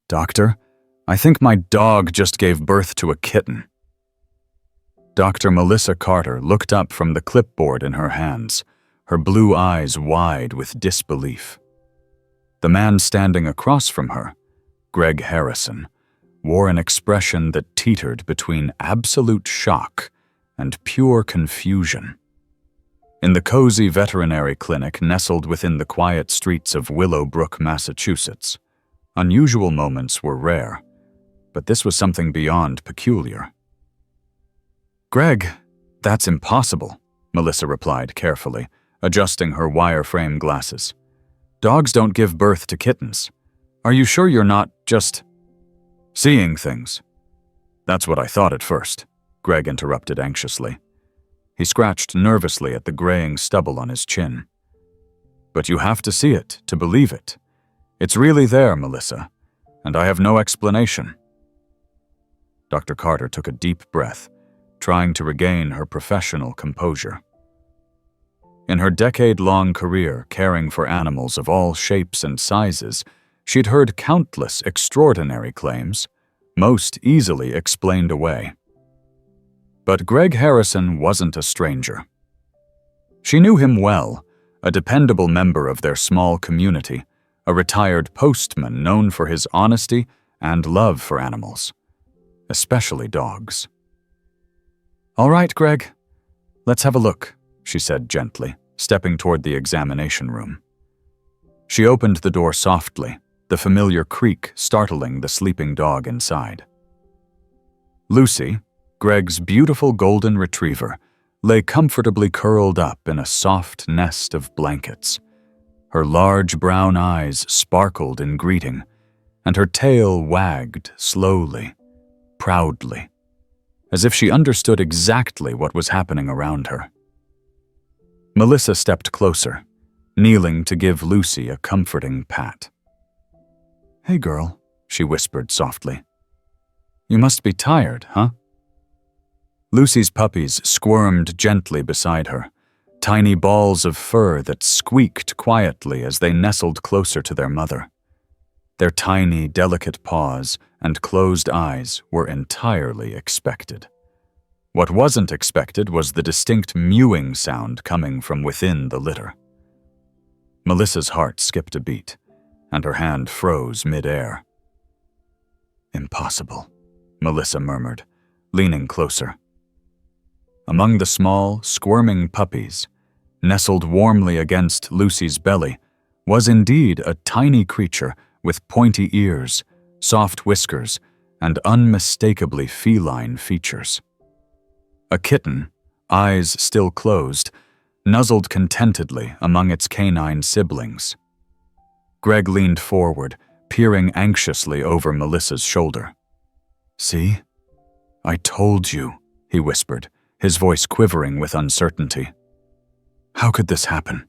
"Doctor, I think my dog just gave birth to a kitten." Dr. Melissa Carter looked up from the clipboard in her hands, her blue eyes wide with disbelief. The man standing across from her, Greg Harrison, wore an expression that teetered between absolute shock and pure confusion. In the cozy veterinary clinic nestled within the quiet streets of Willowbrook, Massachusetts, unusual moments were rare, but this was something beyond peculiar. "Greg, that's impossible," Melissa replied carefully, adjusting her wireframe glasses. "Dogs don't give birth to kittens. Are you sure you're not just seeing things?" "That's what I thought at first," Greg interrupted anxiously. He scratched nervously at the graying stubble on his chin. "But you have to see it to believe it. It's really there, Melissa, and I have no explanation." Dr. Carter took a deep breath, trying to regain her professional composure. In her decade-long career caring for animals of all shapes and sizes, she'd heard countless extraordinary claims, most easily explained away. But Greg Harrison wasn't a stranger. She knew him well, a dependable member of their small community, a retired postman known for his honesty and love for animals, especially dogs. "All right, Greg, let's have a look," she said gently, stepping toward the examination room. She opened the door softly, the familiar creak startling the sleeping dog inside. Lucy, Greg's beautiful golden retriever, lay comfortably curled up in a soft nest of blankets. Her large brown eyes sparkled in greeting, and her tail wagged slowly, proudly, as if she understood exactly what was happening around her. Melissa stepped closer, kneeling to give Lucy a comforting pat. "Hey, girl," she whispered softly. "You must be tired, huh?" Lucy's puppies squirmed gently beside her, tiny balls of fur that squeaked quietly as they nestled closer to their mother. Their tiny, delicate paws and closed eyes were entirely expected. What wasn't expected was the distinct mewing sound coming from within the litter. Melissa's heart skipped a beat, and her hand froze mid-air. "Impossible," Melissa murmured, leaning closer. Among the small, squirming puppies, nestled warmly against Lucy's belly, was indeed a tiny creature with pointy ears, soft whiskers, and unmistakably feline features. A kitten, eyes still closed, nuzzled contentedly among its canine siblings. Greg leaned forward, peering anxiously over Melissa's shoulder. "See? I told you," he whispered, his voice quivering with uncertainty. "How could this happen?"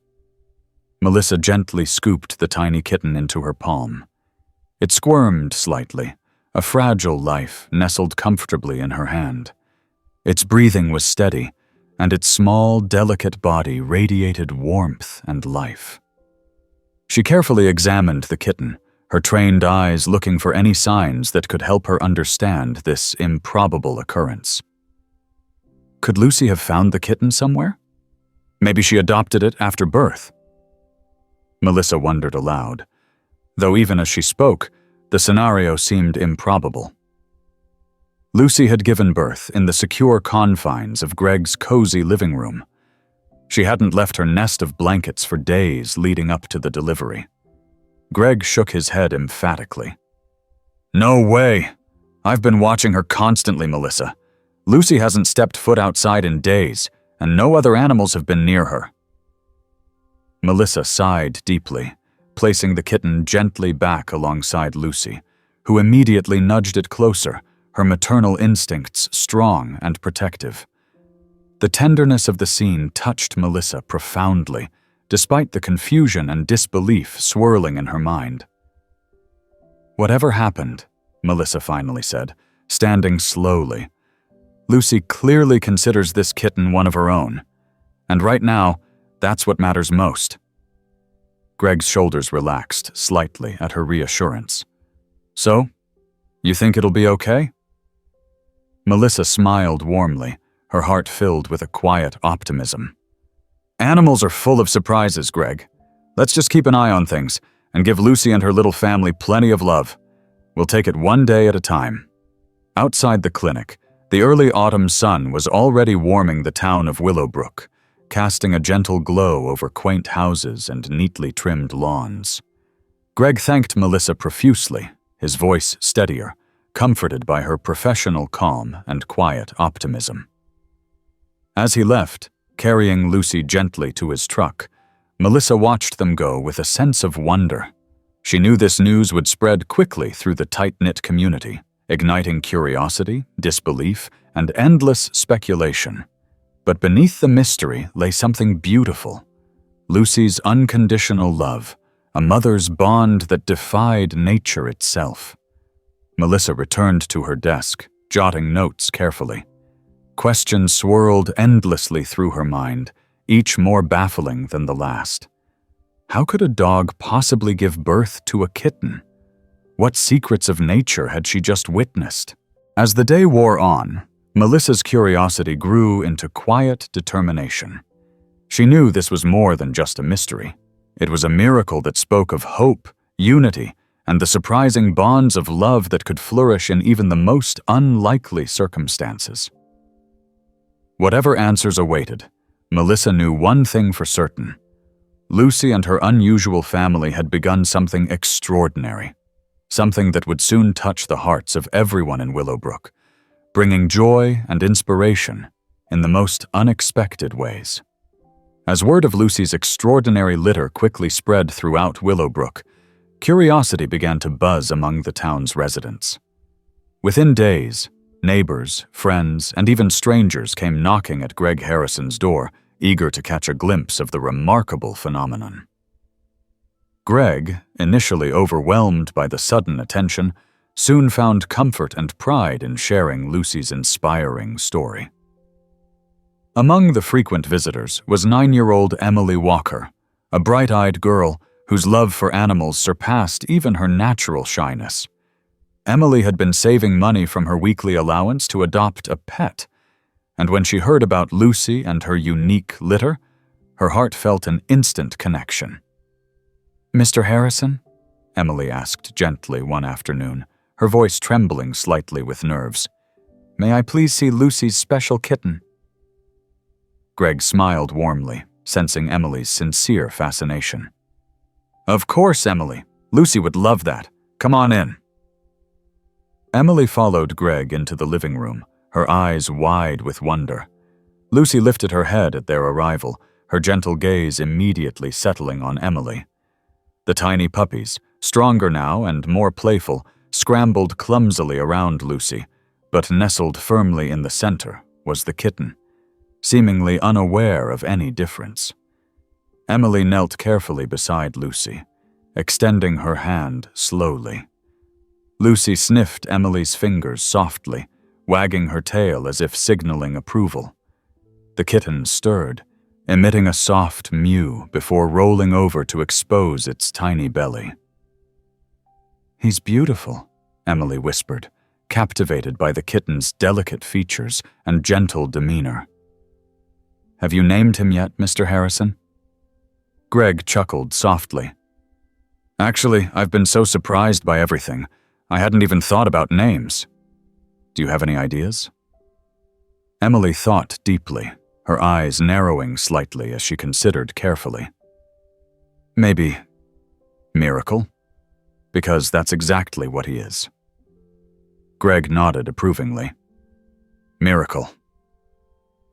Melissa gently scooped the tiny kitten into her palm. It squirmed slightly, a fragile life nestled comfortably in her hand. Its breathing was steady, and its small, delicate body radiated warmth and life. She carefully examined the kitten, her trained eyes looking for any signs that could help her understand this improbable occurrence. Could Lucy have found the kitten somewhere? Maybe she adopted it after birth. Melissa wondered aloud, though even as she spoke, the scenario seemed improbable. Lucy had given birth in the secure confines of Greg's cozy living room. She hadn't left her nest of blankets for days leading up to the delivery. Greg shook his head emphatically. "No way! I've been watching her constantly, Melissa. Lucy hasn't stepped foot outside in days, and no other animals have been near her." Melissa sighed deeply, placing the kitten gently back alongside Lucy, who immediately nudged it closer, her maternal instincts strong and protective. The tenderness of the scene touched Melissa profoundly, despite the confusion and disbelief swirling in her mind. "Whatever happened," Melissa finally said, standing slowly, "Lucy clearly considers this kitten one of her own, and right now, that's what matters most." Greg's shoulders relaxed slightly at her reassurance. So, you think it'll be okay? Melissa smiled warmly, her heart filled with a quiet optimism. Animals are full of surprises, Greg. Let's just keep an eye on things and give Lucy and her little family plenty of love. We'll take it one day at a time. Outside the clinic, the early autumn sun was already warming the town of Willowbrook, casting a gentle glow over quaint houses and neatly trimmed lawns. Greg thanked Melissa profusely, his voice steadier, comforted by her professional calm and quiet optimism. As he left, carrying Lucy gently to his truck, Melissa watched them go with a sense of wonder. She knew this news would spread quickly through the tight-knit community, igniting curiosity, disbelief, and endless speculation. But beneath the mystery lay something beautiful. Lucy's unconditional love, a mother's bond that defied nature itself. Melissa returned to her desk, jotting notes carefully. Questions swirled endlessly through her mind, each more baffling than the last. How could a dog possibly give birth to a kitten? What secrets of nature had she just witnessed? As the day wore on, Melissa's curiosity grew into quiet determination. She knew this was more than just a mystery. It was a miracle that spoke of hope, unity, and the surprising bonds of love that could flourish in even the most unlikely circumstances. Whatever answers awaited, Melissa knew one thing for certain. Lucy and her unusual family had begun something extraordinary, something that would soon touch the hearts of everyone in Willowbrook, bringing joy and inspiration in the most unexpected ways. As word of Lucy's extraordinary litter quickly spread throughout Willowbrook, curiosity began to buzz among the town's residents. Within days, neighbors, friends, and even strangers came knocking at Greg Harrison's door, eager to catch a glimpse of the remarkable phenomenon. Greg, initially overwhelmed by the sudden attention, soon found comfort and pride in sharing Lucy's inspiring story. Among the frequent visitors was 9-year-old Emily Walker, a bright-eyed girl whose love for animals surpassed even her natural shyness. Emily had been saving money from her weekly allowance to adopt a pet, and when she heard about Lucy and her unique litter, her heart felt an instant connection. "Mr. Harrison?" Emily asked gently one afternoon, her voice trembling slightly with nerves. "May I please see Lucy's special kitten?" Greg smiled warmly, sensing Emily's sincere fascination. "Of course, Emily. Lucy would love that. Come on in." Emily followed Greg into the living room, her eyes wide with wonder. Lucy lifted her head at their arrival, her gentle gaze immediately settling on Emily. The tiny puppies, stronger now and more playful, scrambled clumsily around Lucy, but nestled firmly in the center was the kitten, seemingly unaware of any difference. Emily knelt carefully beside Lucy, extending her hand slowly. Lucy sniffed Emily's fingers softly, wagging her tail as if signaling approval. The kitten stirred, emitting a soft mew before rolling over to expose its tiny belly. "He's beautiful," Emily whispered, captivated by the kitten's delicate features and gentle demeanor. "Have you named him yet, Mr. Harrison?" Greg chuckled softly. "Actually, I've been so surprised by everything, I hadn't even thought about names. Do you have any ideas?" Emily thought deeply, her eyes narrowing slightly as she considered carefully. "Maybe Miracle, because that's exactly what he is." Greg nodded approvingly. "Miracle.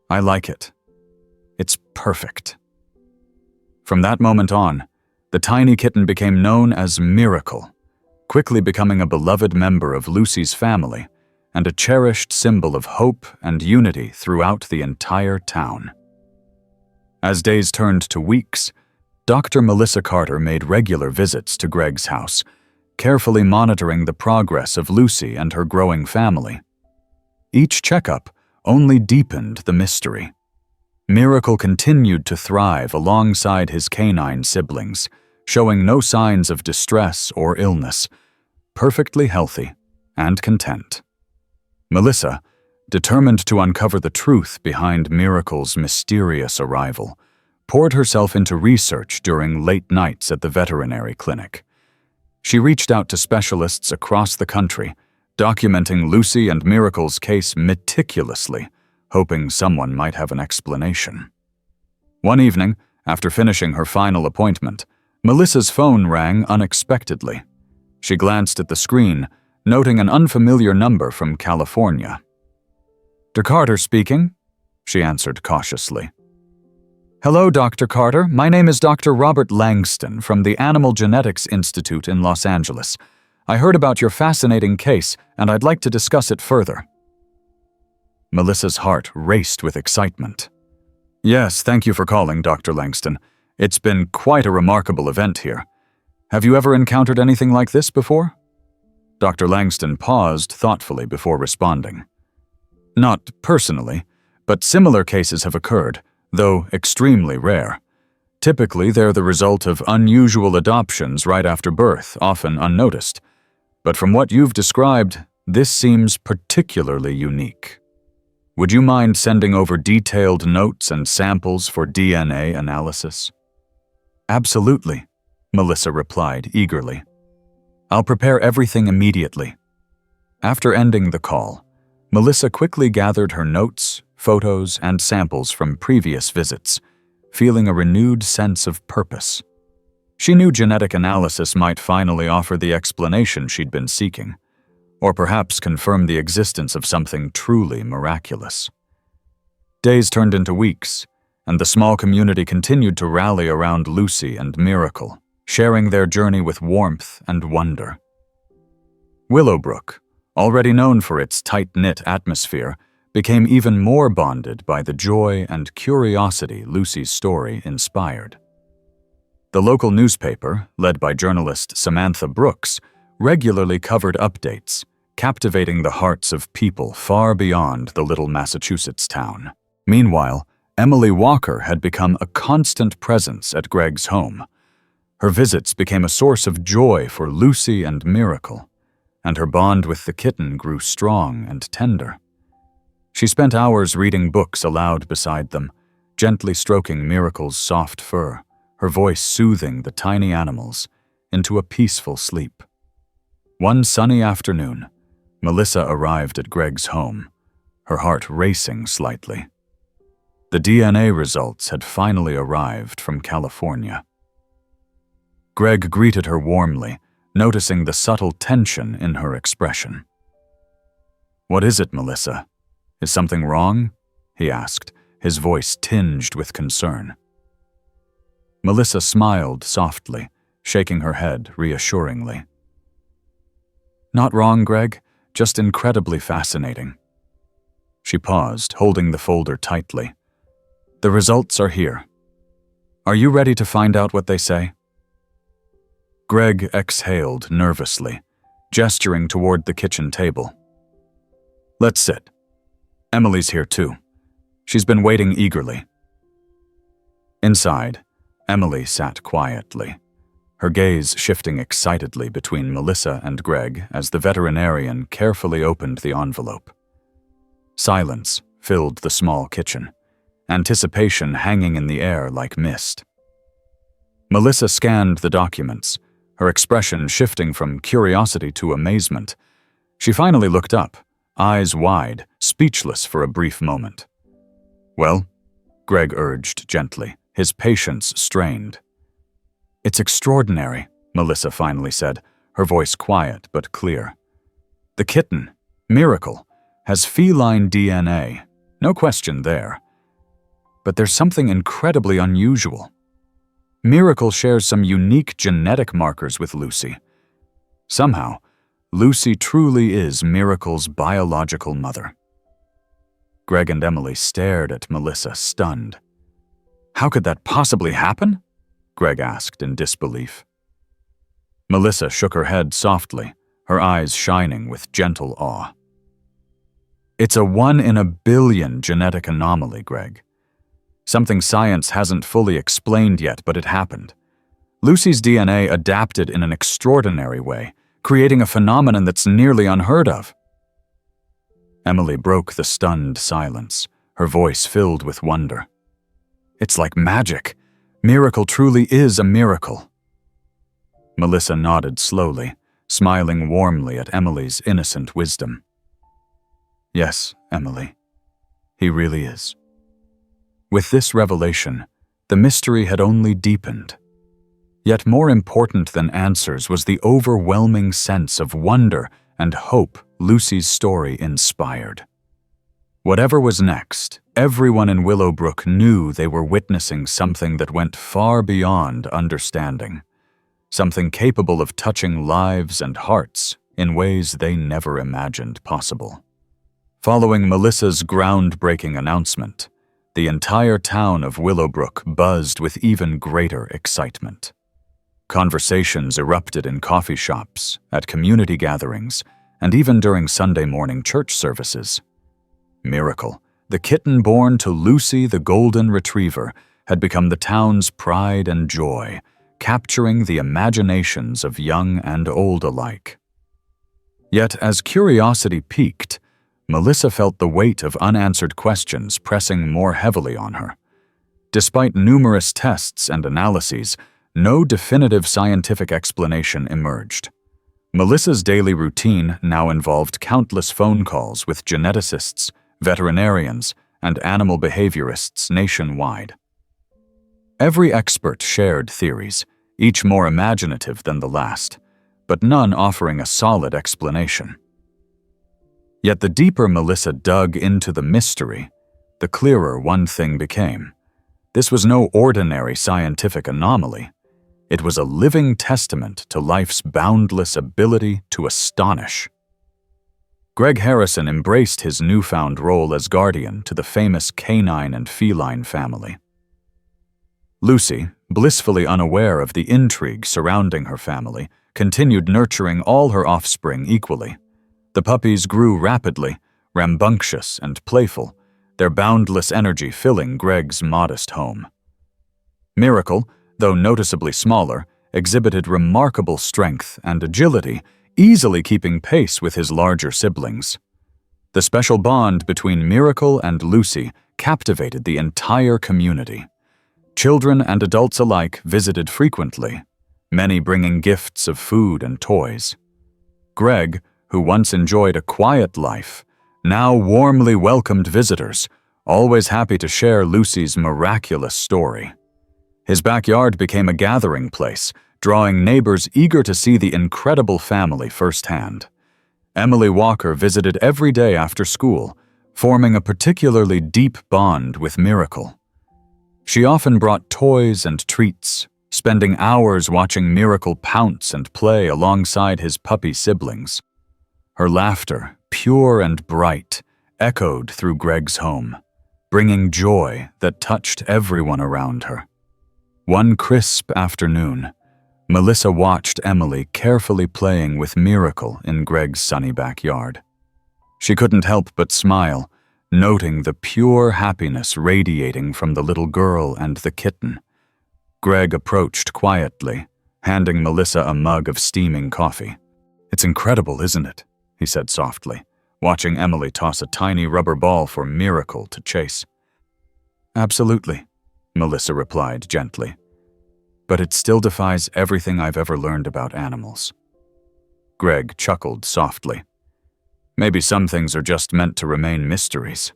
I like it. It's perfect." From that moment on, the tiny kitten became known as Miracle, quickly becoming a beloved member of Lucy's family and a cherished symbol of hope and unity throughout the entire town. As days turned to weeks, Dr. Melissa Carter made regular visits to Greg's house, carefully monitoring the progress of Lucy and her growing family. Each checkup only deepened the mystery. Miracle continued to thrive alongside his canine siblings, showing no signs of distress or illness. perfectly healthy and content. Melissa, determined to uncover the truth behind Miracle's mysterious arrival, poured herself into research during late nights at the veterinary clinic. She reached out to specialists across the country, documenting Lucy and Miracle's case meticulously, hoping someone might have an explanation. One evening, after finishing her final appointment, Melissa's phone rang unexpectedly. She glanced at the screen, noting an unfamiliar number from California. "Dr. Carter speaking," she answered cautiously. "Hello, Dr. Carter. My name is Dr. Robert Langston from the Animal Genetics Institute in Los Angeles. I heard about your fascinating case, and I'd like to discuss it further." Melissa's heart raced with excitement. "Yes, thank you for calling, Dr. Langston. It's been quite a remarkable event here. Have you ever encountered anything like this before?" Dr. Langston paused thoughtfully before responding. "Not personally, but similar cases have occurred, though extremely rare. Typically, they're the result of unusual adoptions right after birth, often unnoticed. But from what you've described, this seems particularly unique. Would you mind sending over detailed notes and samples for DNA analysis?" "Absolutely," Melissa replied eagerly. "I'll prepare everything immediately." After ending the call, Melissa quickly gathered her notes, photos, and samples from previous visits, feeling a renewed sense of purpose. She knew genetic analysis might finally offer the explanation she'd been seeking, or perhaps confirm the existence of something truly miraculous. Days turned into weeks, and the small community continued to rally around Lucy and Miracle, sharing their journey with warmth and wonder. Willowbrook, already known for its tight-knit atmosphere, became even more bonded by the joy and curiosity Lucy's story inspired. The local newspaper, led by journalist Samantha Brooks, regularly covered updates, captivating the hearts of people far beyond the little Massachusetts town. Meanwhile, Emily Walker had become a constant presence at Greg's home. Her visits became a source of joy for Lucy and Miracle, and her bond with the kitten grew strong and tender. She spent hours reading books aloud beside them, gently stroking Miracle's soft fur, her voice soothing the tiny animals into a peaceful sleep. One sunny afternoon, Melissa arrived at Greg's home, her heart racing slightly. The DNA results had finally arrived from California. Greg greeted her warmly, noticing the subtle tension in her expression. "What is it, Melissa? Is something wrong?" he asked, his voice tinged with concern. Melissa smiled softly, shaking her head reassuringly. "Not wrong, Greg, just incredibly fascinating." She paused, holding the folder tightly. "The results are here. Are you ready to find out what they say?" Greg exhaled nervously, gesturing toward the kitchen table. "Let's sit. Emily's here too. She's been waiting eagerly." Inside, Emily sat quietly, her gaze shifting excitedly between Melissa and Greg as the veterinarian carefully opened the envelope. Silence filled the small kitchen, anticipation hanging in the air like mist. Melissa scanned the documents, her expression shifting from curiosity to amazement. She finally looked up, eyes wide, speechless for a brief moment. "Well?" Greg urged gently, his patience strained. "It's extraordinary," Melissa finally said, her voice quiet but clear. "The kitten, Miracle, has feline DNA, no question there. But there's something incredibly unusual. Miracle shares some unique genetic markers with Lucy. Somehow, Lucy truly is Miracle's biological mother." Greg and Emily stared at Melissa, stunned. "How could that possibly happen?" Greg asked in disbelief. Melissa shook her head softly, her eyes shining with gentle awe. "It's a 1 in a billion genetic anomaly, Greg. Something science hasn't fully explained yet, but it happened. Lucy's DNA adapted in an extraordinary way, creating a phenomenon that's nearly unheard of. Emily broke the stunned silence, her voice filled with wonder. It's like magic. Miracle truly is a miracle. Melissa nodded slowly, smiling warmly at Emily's innocent wisdom. Yes, Emily, he really is. With this revelation, the mystery had only deepened. Yet more important than answers was the overwhelming sense of wonder and hope Lucy's story inspired. Whatever was next, everyone in Willowbrook knew they were witnessing something that went far beyond understanding, something capable of touching lives and hearts in ways they never imagined possible. Following Melissa's groundbreaking announcement, the entire town of Willowbrook buzzed with even greater excitement. Conversations erupted in coffee shops, at community gatherings, and even during Sunday morning church services. Miracle, the kitten born to Lucy the Golden Retriever, had become the town's pride and joy, capturing the imaginations of young and old alike. Yet as curiosity piqued, Melissa felt the weight of unanswered questions pressing more heavily on her. Despite numerous tests and analyses, no definitive scientific explanation emerged. Melissa's daily routine now involved countless phone calls with geneticists, veterinarians, and animal behaviorists nationwide. Every expert shared theories, each more imaginative than the last, but none offering a solid explanation. Yet the deeper Melissa dug into the mystery, the clearer one thing became. This was no ordinary scientific anomaly. It was a living testament to life's boundless ability to astonish. Greg Harrison embraced his newfound role as guardian to the famous canine and feline family. Lucy, blissfully unaware of the intrigue surrounding her family, continued nurturing all her offspring equally. The puppies grew rapidly, rambunctious and playful, their boundless energy filling Greg's modest home. Miracle, though noticeably smaller, exhibited remarkable strength and agility, easily keeping pace with his larger siblings. The special bond between Miracle and Lucy captivated the entire community. Children and adults alike visited frequently, many bringing gifts of food and toys. Greg, who once enjoyed a quiet life, now warmly welcomed visitors, always happy to share Lucy's miraculous story. His backyard became a gathering place, drawing neighbors eager to see the incredible family firsthand. Emily Walker visited every day after school, forming a particularly deep bond with Miracle. She often brought toys and treats, spending hours watching Miracle pounce and play alongside his puppy siblings. Her laughter, pure and bright, echoed through Greg's home, bringing joy that touched everyone around her. One crisp afternoon, Melissa watched Emily carefully playing with Miracle in Greg's sunny backyard. She couldn't help but smile, noting the pure happiness radiating from the little girl and the kitten. Greg approached quietly, handing Melissa a mug of steaming coffee. "It's incredible, isn't it?" he said softly, watching Emily toss a tiny rubber ball for Miracle to chase. "Absolutely," Melissa replied gently. "But it still defies everything I've ever learned about animals." Greg chuckled softly. "Maybe some things are just meant to remain mysteries."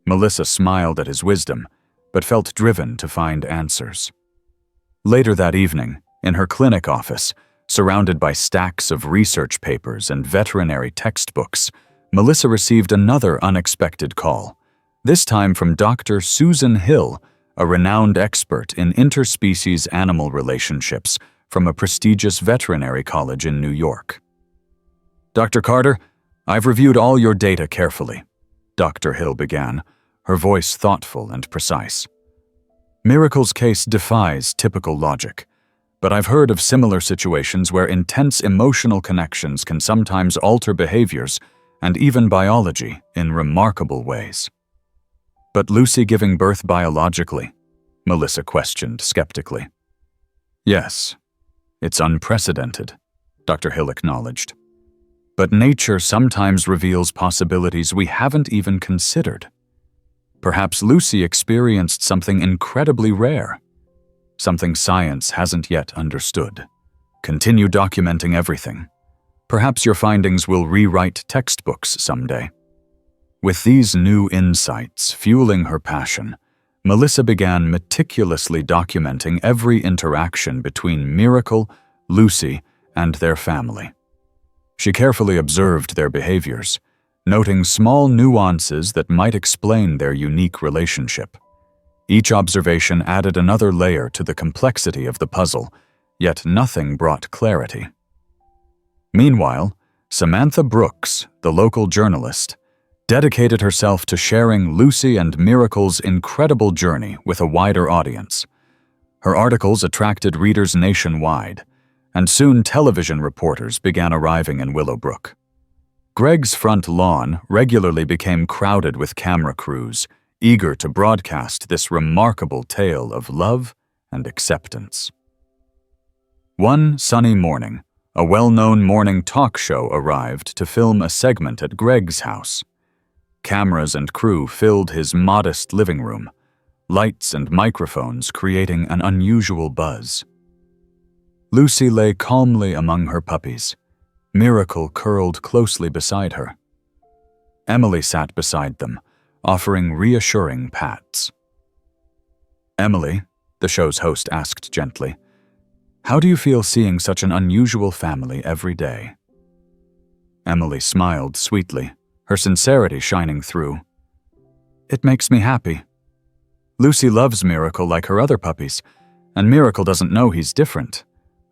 Melissa smiled at his wisdom, but felt driven to find answers. Later that evening, in her clinic office, surrounded by stacks of research papers and veterinary textbooks, Melissa received another unexpected call, this time from Dr. Susan Hill, a renowned expert in interspecies animal relationships from a prestigious veterinary college in New York. "Dr. Carter, I've reviewed all your data carefully," Dr. Hill began, her voice thoughtful and precise. "Miracle's case defies typical logic, but I've heard of similar situations where intense emotional connections can sometimes alter behaviors and even biology in remarkable ways." "But Lucy giving birth biologically?" Melissa questioned skeptically. "Yes, it's unprecedented," Dr. Hill acknowledged. But nature sometimes reveals possibilities we haven't even considered. Perhaps Lucy experienced something incredibly rare, something science hasn't yet understood. Continue documenting everything. Perhaps your findings will rewrite textbooks someday. With these new insights fueling her passion, Melissa began meticulously documenting every interaction between Miracle, Lucy, and their family. She carefully observed their behaviors, noting small nuances that might explain their unique relationship. Each observation added another layer to the complexity of the puzzle, yet nothing brought clarity. Meanwhile, Samantha Brooks, the local journalist, dedicated herself to sharing Lucy and Miracle's incredible journey with a wider audience. Her articles attracted readers nationwide, and soon television reporters began arriving in Willowbrook. Greg's front lawn regularly became crowded with camera crews, eager to broadcast this remarkable tale of love and acceptance. One sunny morning, a well-known morning talk show arrived to film a segment at Greg's house. Cameras and crew filled his modest living room, lights and microphones creating an unusual buzz. Lucy lay calmly among her puppies, Miracle curled closely beside her. Emily sat beside them, offering reassuring pats. "Emily," the show's host asked gently, "how do you feel seeing such an unusual family every day?" Emily smiled sweetly, her sincerity shining through. "It makes me happy. Lucy loves Miracle like her other puppies, and Miracle doesn't know he's different.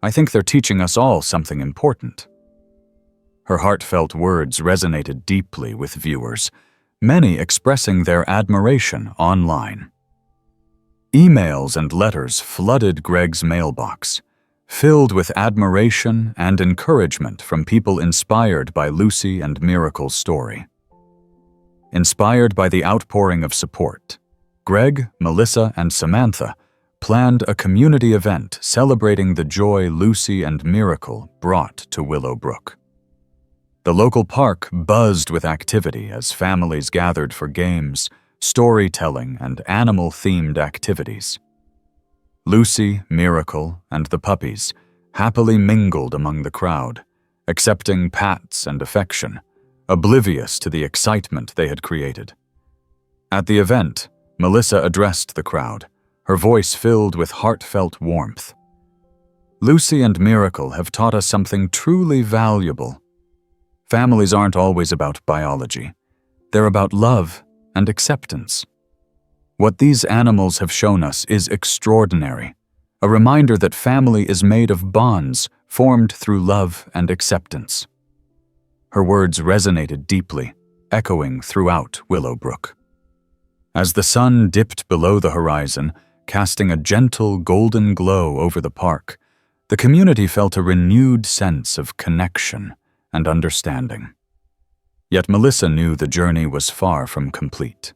I think they're teaching us all something important." Her heartfelt words resonated deeply with viewers, many expressing their admiration online. Emails and letters flooded Greg's mailbox, filled with admiration and encouragement from people inspired by Lucy and Miracle's story. Inspired by the outpouring of support, Greg, Melissa, and Samantha planned a community event celebrating the joy Lucy and Miracle brought to Willowbrook. The local park buzzed with activity as families gathered for games, storytelling, and animal-themed activities. Lucy, Miracle, and the puppies happily mingled among the crowd, accepting pats and affection, oblivious to the excitement they had created. At the event, Melissa addressed the crowd, her voice filled with heartfelt warmth. "Lucy and Miracle have taught us something truly valuable. Families aren't always about biology. They're about love and acceptance. What these animals have shown us is extraordinary, a reminder that family is made of bonds formed through love and acceptance." Her words resonated deeply, echoing throughout Willowbrook. As the sun dipped below the horizon, casting a gentle golden glow over the park, the community felt a renewed sense of connection and understanding. Yet Melissa knew the journey was far from complete.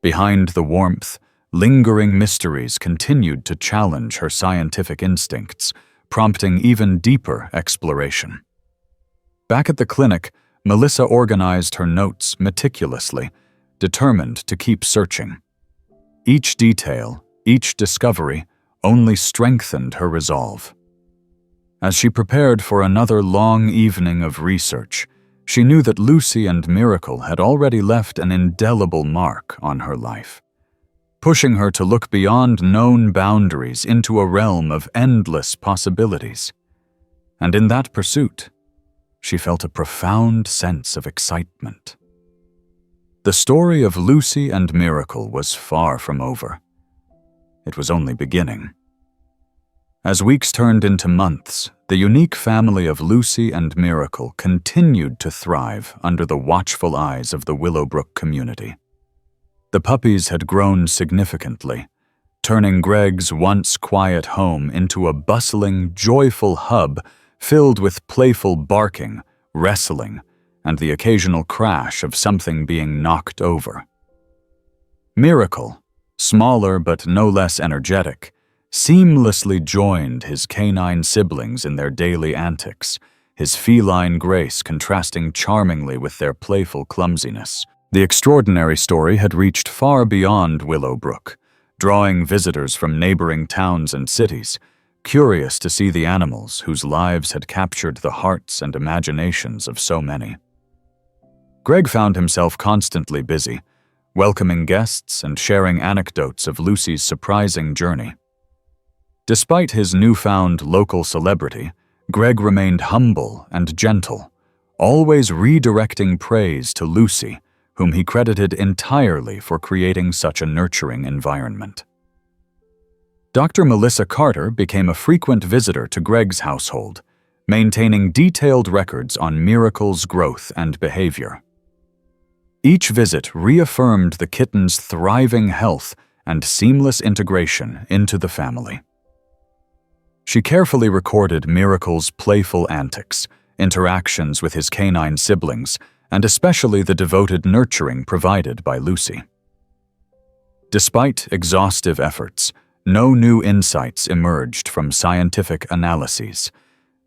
Behind the warmth, lingering mysteries continued to challenge her scientific instincts, prompting even deeper exploration. Back at the clinic, Melissa organized her notes meticulously, determined to keep searching. Each detail, each discovery, only strengthened her resolve. As she prepared for another long evening of research, she knew that Lucy and Miracle had already left an indelible mark on her life, pushing her to look beyond known boundaries into a realm of endless possibilities. And in that pursuit, she felt a profound sense of excitement. The story of Lucy and Miracle was far from over. It was only beginning. As weeks turned into months, the unique family of Lucy and Miracle continued to thrive under the watchful eyes of the Willowbrook community. The puppies had grown significantly, turning Greg's once quiet home into a bustling, joyful hub filled with playful barking, wrestling, and the occasional crash of something being knocked over. Miracle, smaller but no less energetic, seamlessly joined his canine siblings in their daily antics, his feline grace contrasting charmingly with their playful clumsiness. The extraordinary story had reached far beyond Willowbrook, drawing visitors from neighboring towns and cities, curious to see the animals whose lives had captured the hearts and imaginations of so many. Greg found himself constantly busy, welcoming guests and sharing anecdotes of Lucy's surprising journey. Despite his newfound local celebrity, Greg remained humble and gentle, always redirecting praise to Lucy, whom he credited entirely for creating such a nurturing environment. Dr. Melissa Carter became a frequent visitor to Greg's household, maintaining detailed records on Miracle's growth and behavior. Each visit reaffirmed the kitten's thriving health and seamless integration into the family. She carefully recorded Miracle's playful antics, interactions with his canine siblings, and especially the devoted nurturing provided by Lucy. Despite exhaustive efforts, no new insights emerged from scientific analyses,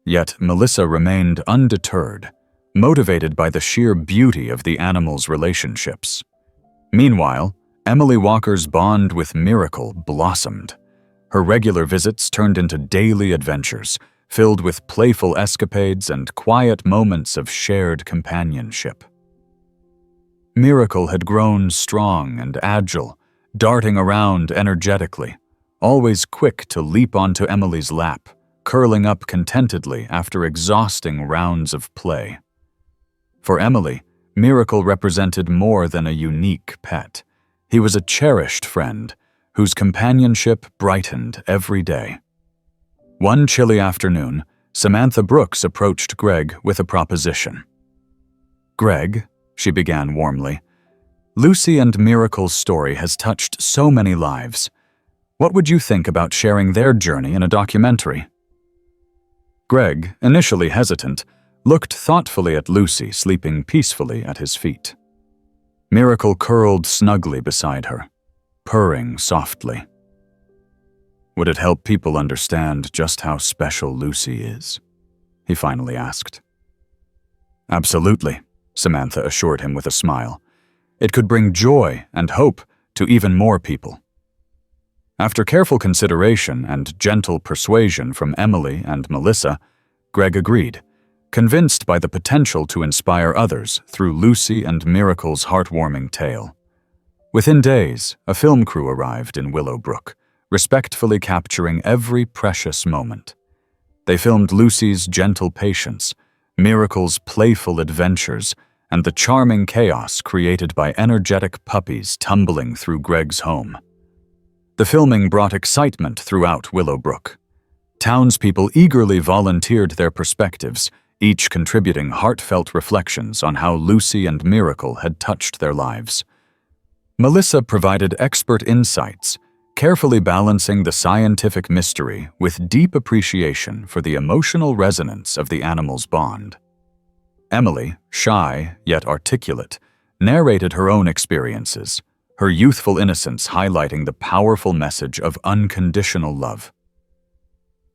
yet Melissa remained undeterred, motivated by the sheer beauty of the animals' relationships. Meanwhile, Emily Walker's bond with Miracle blossomed. Her regular visits turned into daily adventures, filled with playful escapades and quiet moments of shared companionship. Miracle had grown strong and agile, darting around energetically, always quick to leap onto Emily's lap, curling up contentedly after exhausting rounds of play. For Emily, Miracle represented more than a unique pet. He was a cherished friend, whose companionship brightened every day. One chilly afternoon, Samantha Brooks approached Greg with a proposition. "Greg," she began warmly, "Lucy and Miracle's story has touched so many lives. What would you think about sharing their journey in a documentary?" Greg, initially hesitant, looked thoughtfully at Lucy sleeping peacefully at his feet. Miracle curled snugly beside her, purring softly. "Would it help people understand just how special Lucy is?" he finally asked. "Absolutely," Samantha assured him with a smile. "It could bring joy and hope to even more people." After careful consideration and gentle persuasion from Emily and Melissa, Greg agreed, convinced by the potential to inspire others through Lucy and Miracle's heartwarming tale. Within days, a film crew arrived in Willowbrook, respectfully capturing every precious moment. They filmed Lucy's gentle patience, Miracle's playful adventures, and the charming chaos created by energetic puppies tumbling through Greg's home. The filming brought excitement throughout Willowbrook. Townspeople eagerly volunteered their perspectives, each contributing heartfelt reflections on how Lucy and Miracle had touched their lives. Melissa provided expert insights, carefully balancing the scientific mystery with deep appreciation for the emotional resonance of the animals' bond. Emily, shy yet articulate, narrated her own experiences, her youthful innocence highlighting the powerful message of unconditional love.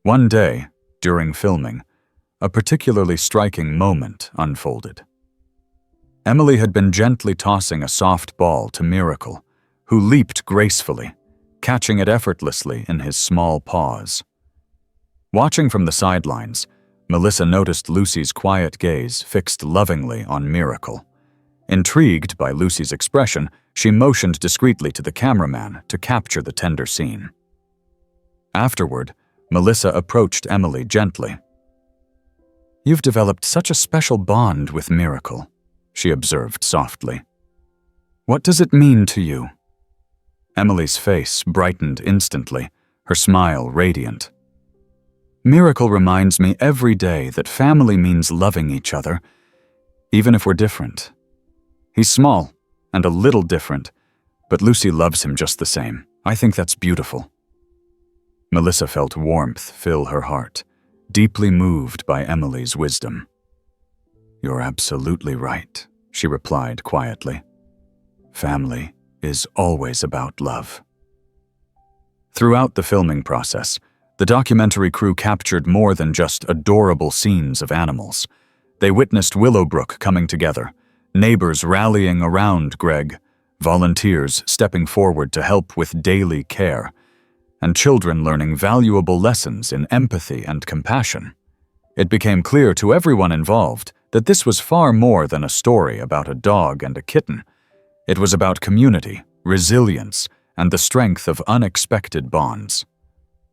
One day, during filming, a particularly striking moment unfolded. Emily had been gently tossing a soft ball to Miracle, who leaped gracefully, catching it effortlessly in his small paws. Watching from the sidelines, Melissa noticed Lucy's quiet gaze fixed lovingly on Miracle. Intrigued by Lucy's expression, she motioned discreetly to the cameraman to capture the tender scene. Afterward, Melissa approached Emily gently. "You've developed such a special bond with Miracle," she observed softly. "What does it mean to you?" Emily's face brightened instantly, her smile radiant. "Miracle reminds me every day that family means loving each other, even if we're different. He's small and a little different, but Lucy loves him just the same. I think that's beautiful." Melissa felt warmth fill her heart, deeply moved by Emily's wisdom. "You're absolutely right," she replied quietly. "Family is always about love." Throughout the filming process, the documentary crew captured more than just adorable scenes of animals. They witnessed Willowbrook coming together, neighbors rallying around Greg, volunteers stepping forward to help with daily care, and children learning valuable lessons in empathy and compassion. It became clear to everyone involved that this was far more than a story about a dog and a kitten. It was about community, resilience, and the strength of unexpected bonds.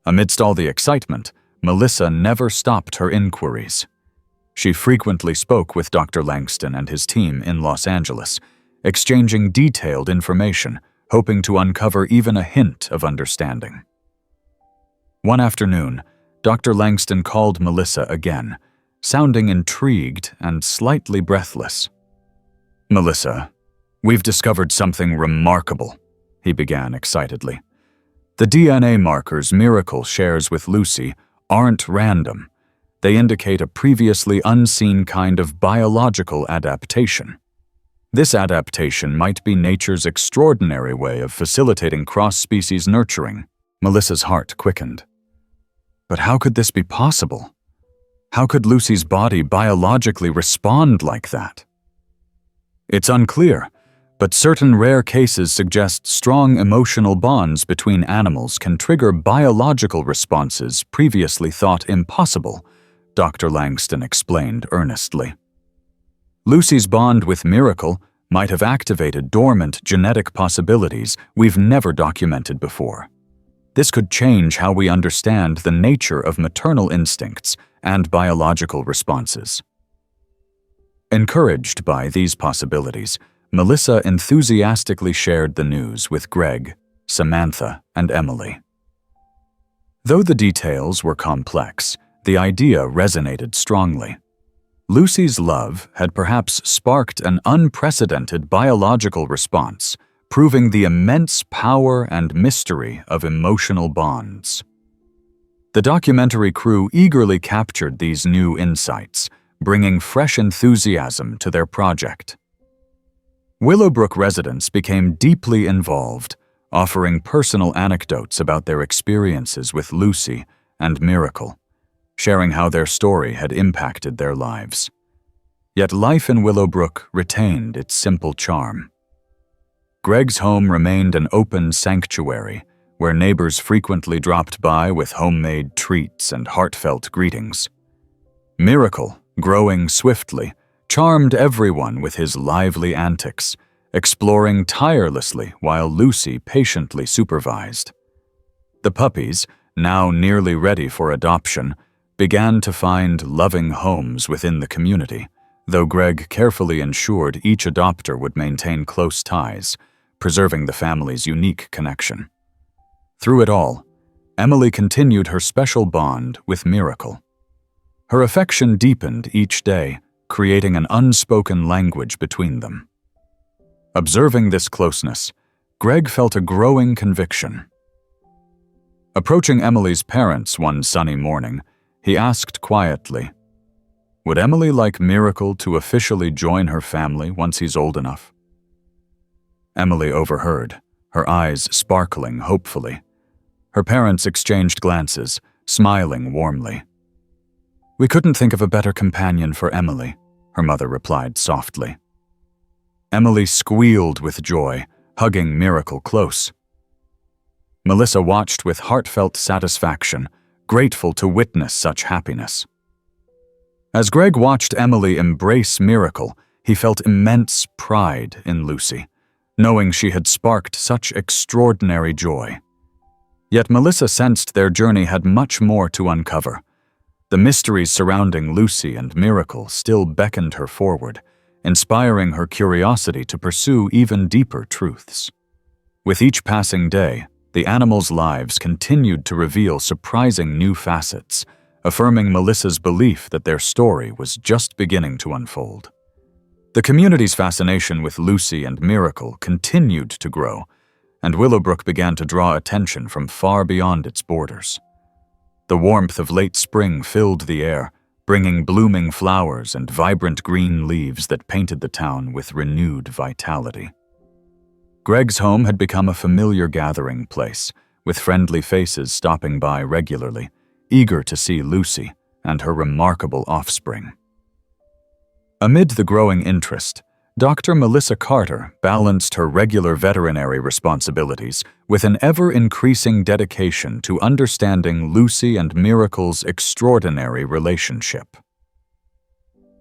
Amidst all the excitement, Melissa never stopped her inquiries. She frequently spoke with Dr. Langston and his team in Los Angeles, exchanging detailed information, hoping to uncover even a hint of understanding. One afternoon, Dr. Langston called Melissa again, sounding intrigued and slightly breathless. "Melissa, we've discovered something remarkable," he began excitedly. "The DNA markers Miracle shares with Lucy aren't random. They indicate a previously unseen kind of biological adaptation. This adaptation might be nature's extraordinary way of facilitating cross-species nurturing." Melissa's heart quickened. But how could this be possible? How could Lucy's body biologically respond like that? It's unclear, but certain rare cases suggest strong emotional bonds between animals can trigger biological responses previously thought impossible, Dr. Langston explained earnestly. Lucy's bond with Miracle might have activated dormant genetic possibilities we've never documented before. This could change how we understand the nature of maternal instincts and biological responses. Encouraged by these possibilities, Melissa enthusiastically shared the news with Greg, Samantha, and Emily. Though the details were complex, the idea resonated strongly. Lucy's love had perhaps sparked an unprecedented biological response, proving the immense power and mystery of emotional bonds. The documentary crew eagerly captured these new insights, bringing fresh enthusiasm to their project. Willowbrook residents became deeply involved, offering personal anecdotes about their experiences with Lucy and Miracle, sharing how their story had impacted their lives. Yet life in Willowbrook retained its simple charm. Greg's home remained an open sanctuary, where neighbors frequently dropped by with homemade treats and heartfelt greetings. Miracle, growing swiftly, charmed everyone with his lively antics, exploring tirelessly while Lucy patiently supervised. The puppies, now nearly ready for adoption, began to find loving homes within the community, though Greg carefully ensured each adopter would maintain close ties, preserving the family's unique connection. Through it all, Emily continued her special bond with Miracle. Her affection deepened each day, creating an unspoken language between them. Observing this closeness, Greg felt a growing conviction. Approaching Emily's parents one sunny morning, he asked quietly, "Would Emily like Miracle to officially join her family once he's old enough?" Emily overheard, her eyes sparkling hopefully. Her parents exchanged glances, smiling warmly. "We couldn't think of a better companion for Emily," her mother replied softly. Emily squealed with joy, hugging Miracle close. Melissa watched with heartfelt satisfaction, grateful to witness such happiness. As Greg watched Emily embrace Miracle, he felt immense pride in Lucy, knowing she had sparked such extraordinary joy. Yet Melissa sensed their journey had much more to uncover. The mysteries surrounding Lucy and Miracle still beckoned her forward, inspiring her curiosity to pursue even deeper truths. With each passing day, the animals' lives continued to reveal surprising new facets, affirming Melissa's belief that their story was just beginning to unfold. The community's fascination with Lucy and Miracle continued to grow, and Willowbrook began to draw attention from far beyond its borders. The warmth of late spring filled the air, bringing blooming flowers and vibrant green leaves that painted the town with renewed vitality. Greg's home had become a familiar gathering place, with friendly faces stopping by regularly, eager to see Lucy and her remarkable offspring. Amid the growing interest, Dr. Melissa Carter balanced her regular veterinary responsibilities with an ever-increasing dedication to understanding Lucy and Miracle's extraordinary relationship.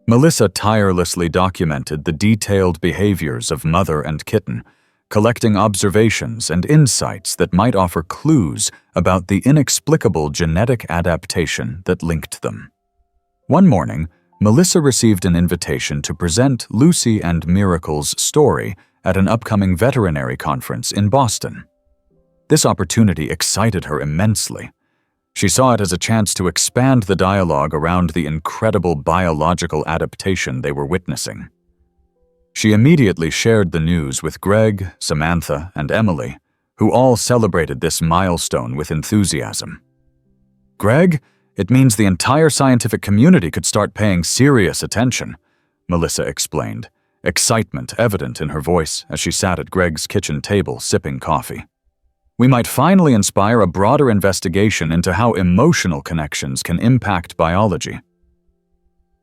Melissa tirelessly documented the detailed behaviors of mother and kitten, collecting observations and insights that might offer clues about the inexplicable genetic adaptation that linked them. One morning, Melissa received an invitation to present Lucy and Miracle's story at an upcoming veterinary conference in Boston. This opportunity excited her immensely. She saw it as a chance to expand the dialogue around the incredible biological adaptation they were witnessing. She immediately shared the news with Greg, Samantha, and Emily, who all celebrated this milestone with enthusiasm. "Greg, it means the entire scientific community could start paying serious attention," Melissa explained, excitement evident in her voice as she sat at Greg's kitchen table sipping coffee. "We might finally inspire a broader investigation into how emotional connections can impact biology."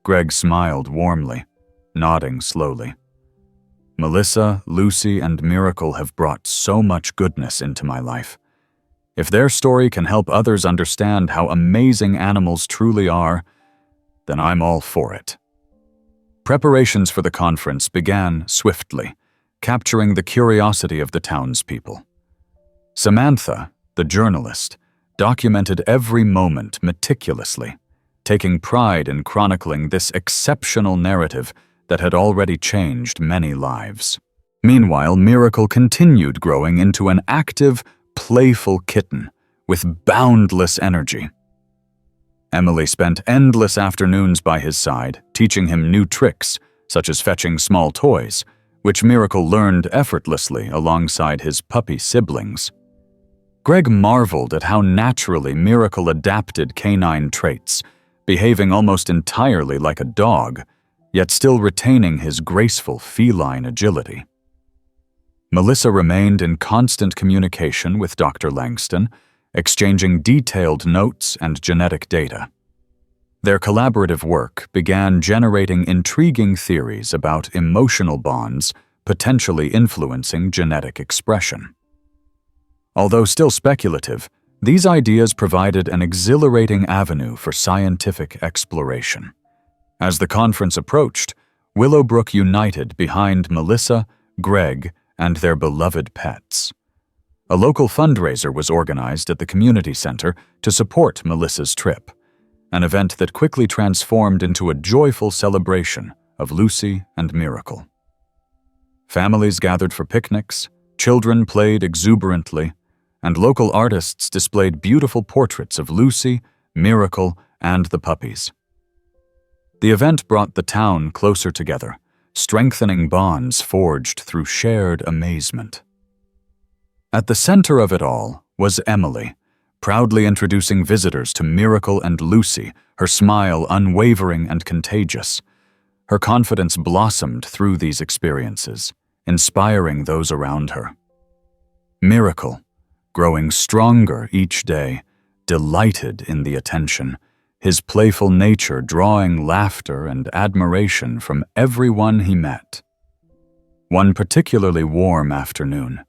Greg smiled warmly, nodding slowly. "Melissa, Lucy, and Miracle have brought so much goodness into my life. If their story can help others understand how amazing animals truly are, then I'm all for it." Preparations for the conference began swiftly, capturing the curiosity of the townspeople. Samantha, the journalist, documented every moment meticulously, taking pride in chronicling this exceptional narrative that had already changed many lives. Meanwhile, Miracle continued growing into an active, playful kitten with boundless energy. Emily spent endless afternoons by his side, teaching him new tricks, such as fetching small toys, which Miracle learned effortlessly alongside his puppy siblings. Greg marveled at how naturally Miracle adapted canine traits, behaving almost entirely like a dog, yet still retaining his graceful feline agility. Melissa remained in constant communication with Dr. Langston, exchanging detailed notes and genetic data. Their collaborative work began generating intriguing theories about emotional bonds potentially influencing genetic expression. Although still speculative, these ideas provided an exhilarating avenue for scientific exploration. As the conference approached, Willowbrook united behind Melissa, Greg, and their beloved pets. A local fundraiser was organized at the community center to support Melissa's trip, an event that quickly transformed into a joyful celebration of Lucy and Miracle. Families gathered for picnics, children played exuberantly, and local artists displayed beautiful portraits of Lucy, Miracle, and the puppies. The event brought the town closer together, strengthening bonds forged through shared amazement. At the center of it all was Emily, proudly introducing visitors to Miracle and Lucy, her smile unwavering and contagious. Her confidence blossomed through these experiences, inspiring those around her. Miracle, growing stronger each day, delighted in the attention, his playful nature drawing laughter and admiration from everyone he met. One particularly warm afternoon,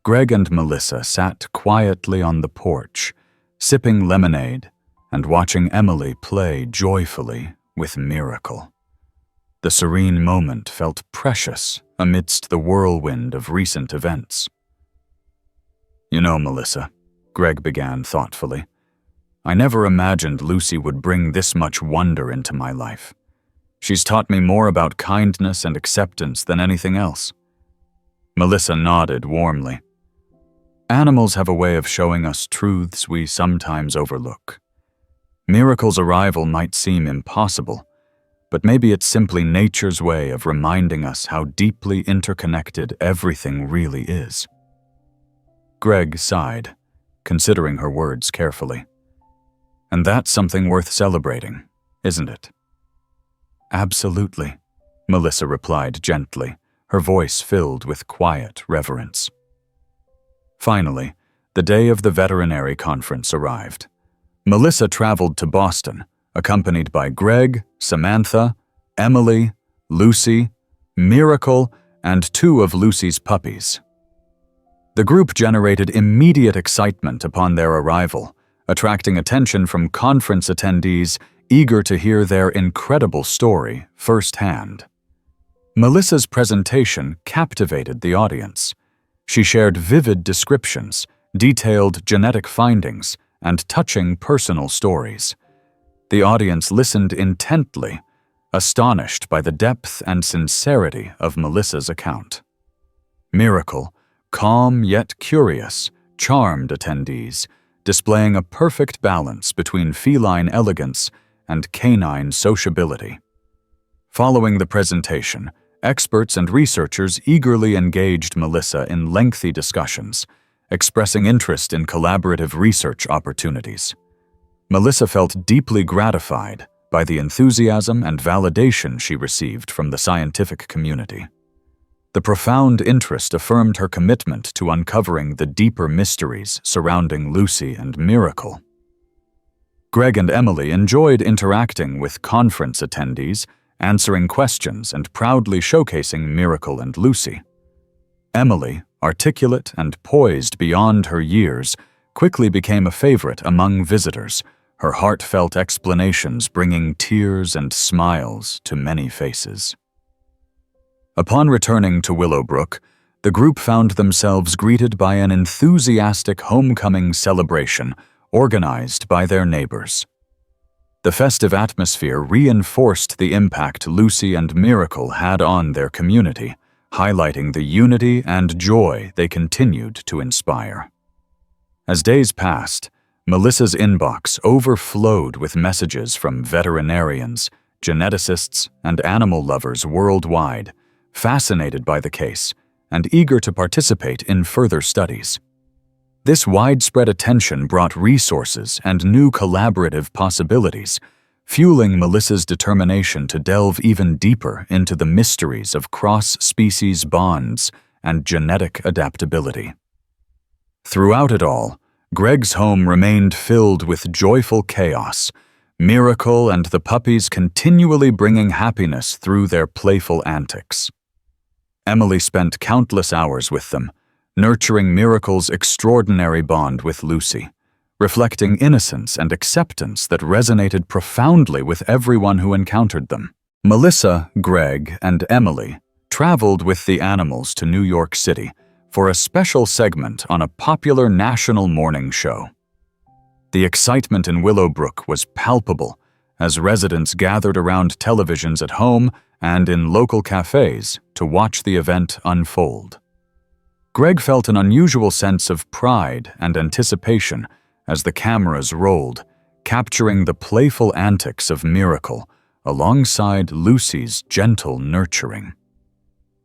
Greg and Melissa sat quietly on the porch, sipping lemonade and watching Emily play joyfully with Miracle. The serene moment felt precious amidst the whirlwind of recent events. "You know, Melissa," Greg began thoughtfully, "I never imagined Lucy would bring this much wonder into my life. She's taught me more about kindness and acceptance than anything else." Melissa nodded warmly. "Animals have a way of showing us truths we sometimes overlook. Miracle's arrival might seem impossible, but maybe it's simply nature's way of reminding us how deeply interconnected everything really is." Greg sighed, considering her words carefully. "And that's something worth celebrating, isn't it?" "Absolutely," Melissa replied gently, her voice filled with quiet reverence. Finally, The day of the veterinary conference arrived. Melissa traveled to Boston, accompanied by Greg, Samantha, Emily, Lucy, Miracle, and 2 of Lucy's puppies. The group generated immediate excitement upon their arrival, attracting attention from conference attendees eager to hear their incredible story firsthand. Melissa's presentation captivated the audience. She shared vivid descriptions, detailed genetic findings, and touching personal stories. The audience listened intently, astonished by the depth and sincerity of Melissa's account. Miracle, calm yet curious, charmed attendees, displaying a perfect balance between feline elegance and canine sociability. Following the presentation, experts and researchers eagerly engaged Melissa in lengthy discussions, expressing interest in collaborative research opportunities. Melissa felt deeply gratified by the enthusiasm and validation she received from the scientific community. The profound interest affirmed her commitment to uncovering the deeper mysteries surrounding Lucy and Miracle. Greg and Emily enjoyed interacting with conference attendees, answering questions and proudly showcasing Miracle and Lucy. Emily, articulate and poised beyond her years, quickly became a favorite among visitors, her heartfelt explanations bringing tears and smiles to many faces. Upon returning to Willowbrook, the group found themselves greeted by an enthusiastic homecoming celebration organized by their neighbors. The festive atmosphere reinforced the impact Lucy and Miracle had on their community, highlighting the unity and joy they continued to inspire. As days passed, Melissa's inbox overflowed with messages from veterinarians, geneticists, and animal lovers worldwide, fascinated by the case and eager to participate in further studies. This widespread attention brought resources and new collaborative possibilities, fueling Melissa's determination to delve even deeper into the mysteries of cross-species bonds and genetic adaptability. Throughout it all, Greg's home remained filled with joyful chaos, Miracle and the puppies continually bringing happiness through their playful antics. Emily spent countless hours with them, nurturing Miracle's extraordinary bond with Lucy, reflecting innocence and acceptance that resonated profoundly with everyone who encountered them. Melissa, Greg, and Emily traveled with the animals to New York City for a special segment on a popular national morning show. The excitement in Willowbrook was palpable as residents gathered around televisions at home and in local cafes to watch the event unfold. Greg felt an unusual sense of pride and anticipation as the cameras rolled, capturing the playful antics of Miracle alongside Lucy's gentle nurturing.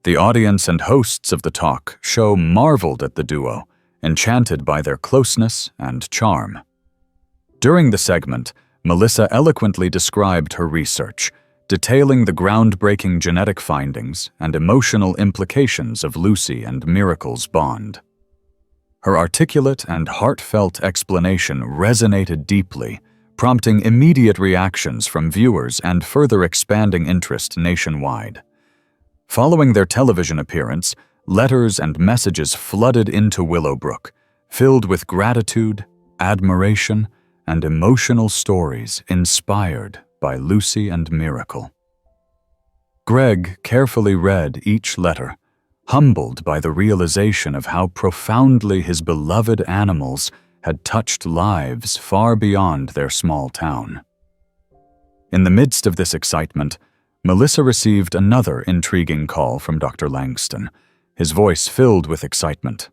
The audience and hosts of the talk show marveled at the duo, enchanted by their closeness and charm. During the segment, Melissa eloquently described her research, detailing the groundbreaking genetic findings and emotional implications of Lucy and Miracle's bond. Her articulate and heartfelt explanation resonated deeply, prompting immediate reactions from viewers and further expanding interest nationwide. Following their television appearance, letters and messages flooded into Willowbrook, filled with gratitude, admiration, and emotional stories inspired by Lucy and Miracle. Greg carefully read each letter, humbled by the realization of how profoundly his beloved animals had touched lives far beyond their small town. In the midst of this excitement, Melissa received another intriguing call from Dr. Langston, his voice filled with excitement.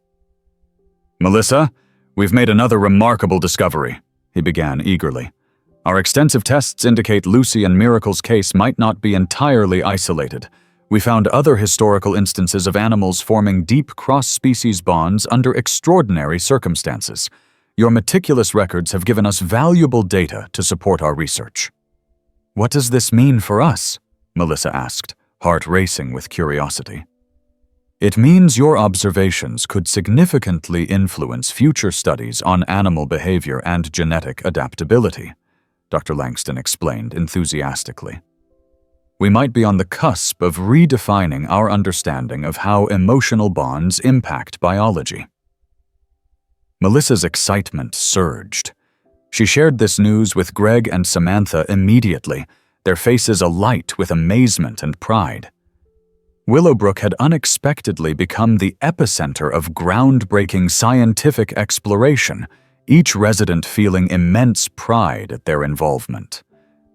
"Melissa, we've made another remarkable discovery," he began eagerly. "Our extensive tests indicate Lucy and Miracle's case might not be entirely isolated. We found other historical instances of animals forming deep cross-species bonds under extraordinary circumstances. Your meticulous records have given us valuable data to support our research." "What does this mean for us?" Melissa asked, heart racing with curiosity. It means your observations could significantly influence future studies on animal behavior and genetic adaptability, Dr. Langston explained enthusiastically. We might be on the cusp of redefining our understanding of how emotional bonds impact biology. Melissa's excitement surged. She shared this news with Greg and Samantha immediately, their faces alight with amazement and pride. Willowbrook had unexpectedly become the epicenter of groundbreaking scientific exploration, each resident feeling immense pride at their involvement.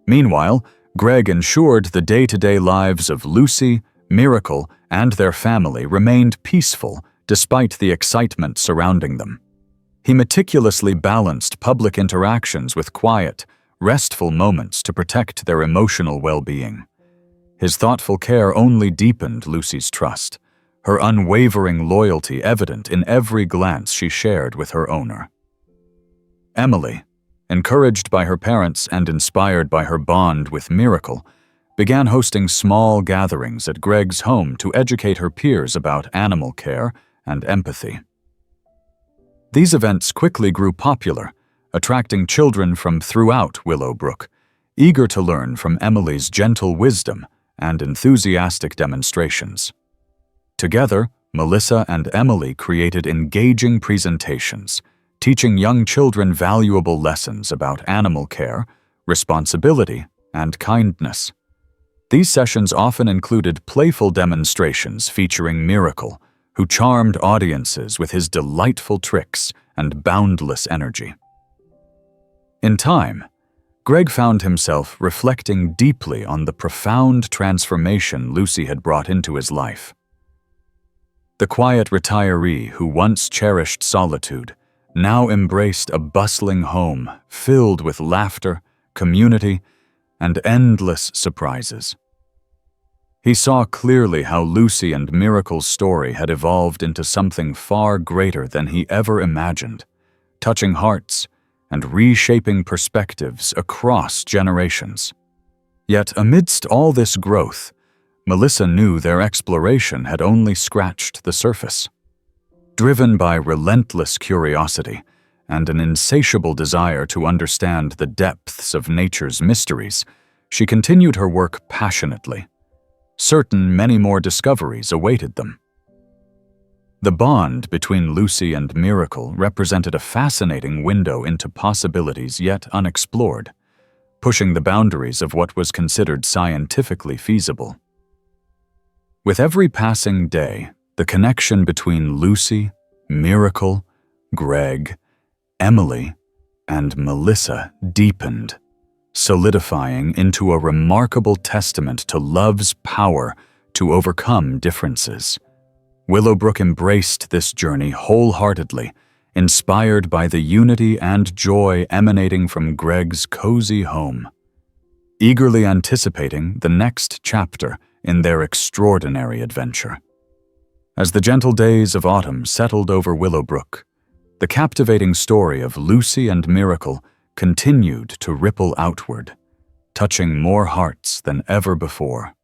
Meanwhile, Greg ensured the day-to-day lives of Lucy, Miracle, and their family remained peaceful despite the excitement surrounding them. He meticulously balanced public interactions with quiet, restful moments to protect their emotional well-being. His thoughtful care only deepened Lucy's trust, her unwavering loyalty evident in every glance she shared with her owner. Emily, encouraged by her parents and inspired by her bond with Miracle, began hosting small gatherings at Greg's home to educate her peers about animal care and empathy. These events quickly grew popular, attracting children from throughout Willowbrook, eager to learn from Emily's gentle wisdom and enthusiastic demonstrations. Together, Melissa and Emily created engaging presentations, teaching young children valuable lessons about animal care, responsibility, and kindness. These sessions often included playful demonstrations featuring Miracle, who charmed audiences with his delightful tricks and boundless energy. In time, Greg found himself reflecting deeply on the profound transformation Lucy had brought into his life. The quiet retiree who once cherished solitude now embraced a bustling home filled with laughter, community, and endless surprises. He saw clearly how Lucy and Miracle's story had evolved into something far greater than he ever imagined, touching hearts and reshaping perspectives across generations. Yet amidst all this growth, Melissa knew their exploration had only scratched the surface. Driven by relentless curiosity and an insatiable desire to understand the depths of nature's mysteries, she continued her work passionately. Certain many more discoveries awaited them. The bond between Lucy and Miracle represented a fascinating window into possibilities yet unexplored, pushing the boundaries of what was considered scientifically feasible. With every passing day, the connection between Lucy, Miracle, Greg, Emily, and Melissa deepened, solidifying into a remarkable testament to love's power to overcome differences. Willowbrook embraced this journey wholeheartedly, inspired by the unity and joy emanating from Greg's cozy home, eagerly anticipating the next chapter in their extraordinary adventure. As the gentle days of autumn settled over Willowbrook, the captivating story of Lucy and Miracle continued to ripple outward, touching more hearts than ever before.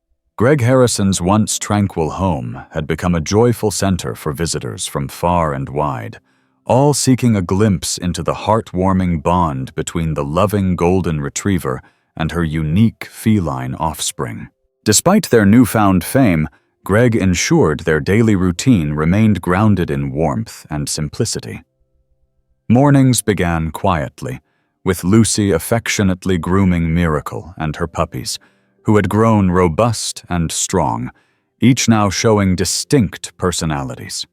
Greg Harrison's once tranquil home had become a joyful center for visitors from far and wide, all seeking a glimpse into the heartwarming bond between the loving golden retriever and her unique feline offspring. Despite their newfound fame, Greg ensured their daily routine remained grounded in warmth and simplicity. Mornings began quietly, with Lucy affectionately grooming Miracle and her puppies, who had grown robust and strong, each now showing distinct personalities.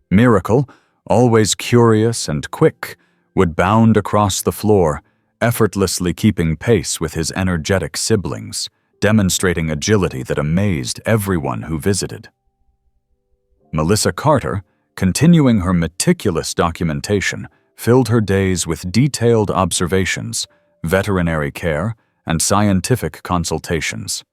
Miracle, always curious and quick, would bound across the floor, effortlessly keeping pace with his energetic siblings, demonstrating agility that amazed everyone who visited. Melissa Carter, continuing her meticulous documentation, filled her days with detailed observations, veterinary care, and scientific consultations.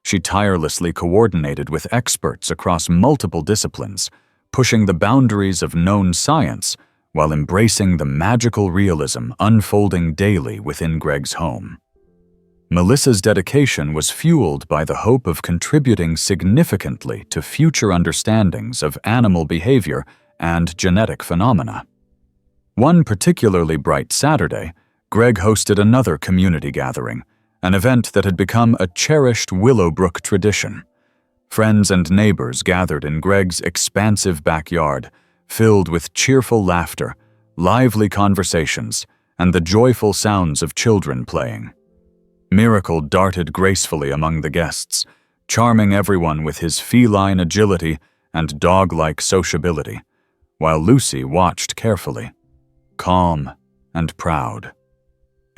She tirelessly coordinated with experts across multiple disciplines, pushing the boundaries of known science while embracing the magical realism unfolding daily within Greg's home. Melissa's dedication was fueled by the hope of contributing significantly to future understandings of animal behavior and genetic phenomena. One particularly bright Saturday, Greg hosted another community gathering, an event that had become a cherished Willowbrook tradition. Friends and neighbors gathered in Greg's expansive backyard, filled with cheerful laughter, lively conversations, and the joyful sounds of children playing. Miracle darted gracefully among the guests, charming everyone with his feline agility and dog-like sociability, while Lucy watched carefully, calm and proud.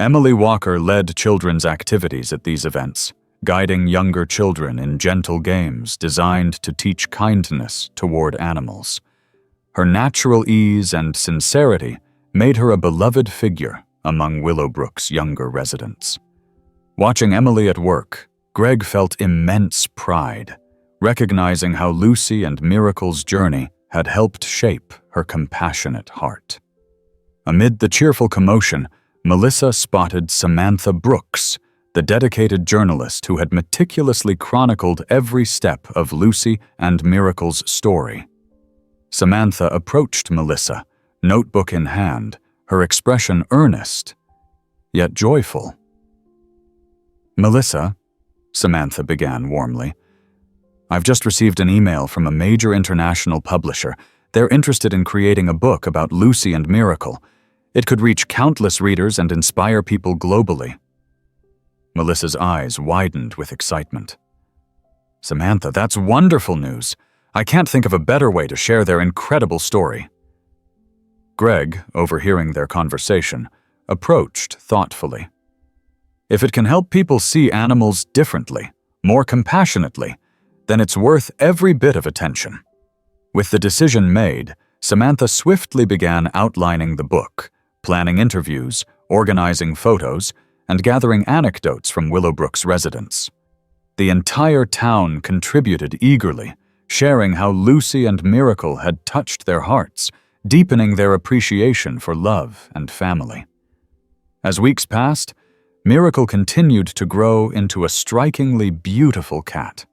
Emily Walker led children's activities at these events, guiding younger children in gentle games designed to teach kindness toward animals. Her natural ease and sincerity made her a beloved figure among Willowbrook's younger residents. Watching Emily at work, Greg felt immense pride, recognizing how Lucy and Miracle's journey had helped shape her compassionate heart. Amid the cheerful commotion, Melissa spotted Samantha Brooks, the dedicated journalist who had meticulously chronicled every step of Lucy and Miracle's story. Samantha approached Melissa, notebook in hand, her expression earnest, yet joyful. "Melissa," Samantha began warmly, "I've just received an email from a major international publisher. They're interested in creating a book about Lucy and Miracle. It could reach countless readers and inspire people globally." Melissa's eyes widened with excitement. "Samantha, that's wonderful news. I can't think of a better way to share their incredible story." Greg, overhearing their conversation, approached thoughtfully. "If it can help people see animals differently, more compassionately, then it's worth every bit of attention." With the decision made, Samantha swiftly began outlining the book, planning interviews, organizing photos, and gathering anecdotes from Willowbrook's residents. The entire town contributed eagerly, sharing how Lucy and Miracle had touched their hearts, deepening their appreciation for love and family. As weeks passed, Miracle continued to grow into a strikingly beautiful cat.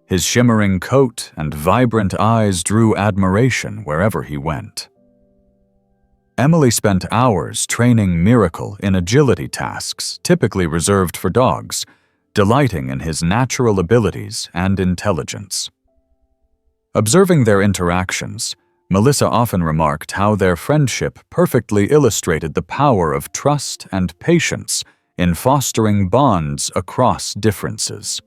His shimmering coat and vibrant eyes drew admiration wherever he went. Emily spent hours training Miracle in agility tasks typically reserved for dogs, delighting in his natural abilities and intelligence. Observing their interactions, Melissa often remarked how their friendship perfectly illustrated the power of trust and patience in fostering bonds across differences.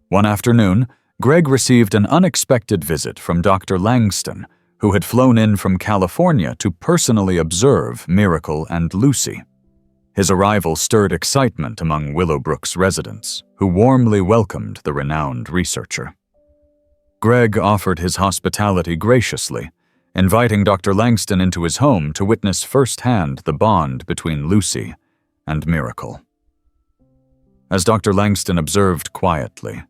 One afternoon, Greg received an unexpected visit from Dr. Langston, who had flown in from California to personally observe Miracle and Lucy. His arrival stirred excitement among Willowbrook's residents, who warmly welcomed the renowned researcher. Greg offered his hospitality graciously, inviting Dr. Langston into his home to witness firsthand the bond between Lucy and Miracle. As Dr. Langston observed quietly,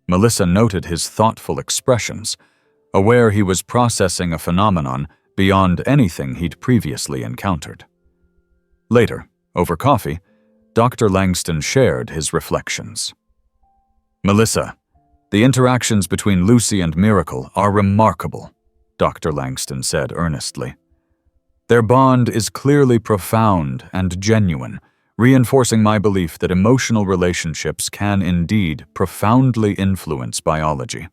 Melissa noted his thoughtful expressions, aware he was processing a phenomenon beyond anything he'd previously encountered. Later, over coffee, Dr. Langston shared his reflections. "Melissa, the interactions between Lucy and Miracle are remarkable," Dr. Langston said earnestly. "Their bond is clearly profound and genuine, reinforcing my belief that emotional relationships can indeed profoundly influence biology.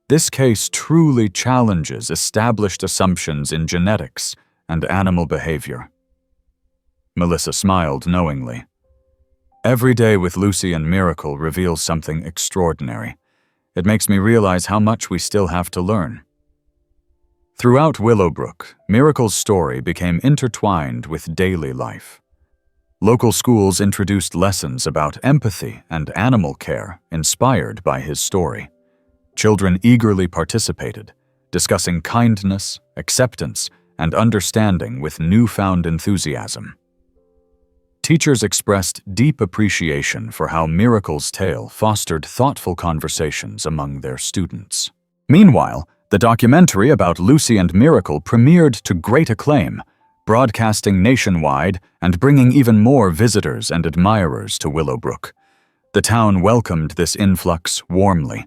This case truly challenges established assumptions in genetics and animal behavior." Melissa smiled knowingly. "Every day with Lucy and Miracle reveals something extraordinary. It makes me realize how much we still have to learn." Throughout Willowbrook, Miracle's story became intertwined with daily life. Local schools introduced lessons about empathy and animal care inspired by his story. Children eagerly participated, discussing kindness, acceptance, and understanding with newfound enthusiasm. Teachers expressed deep appreciation for how Miracle's tale fostered thoughtful conversations among their students. Meanwhile, the documentary about Lucy and Miracle premiered to great acclaim, broadcasting nationwide and bringing even more visitors and admirers to Willowbrook. The town welcomed this influx warmly,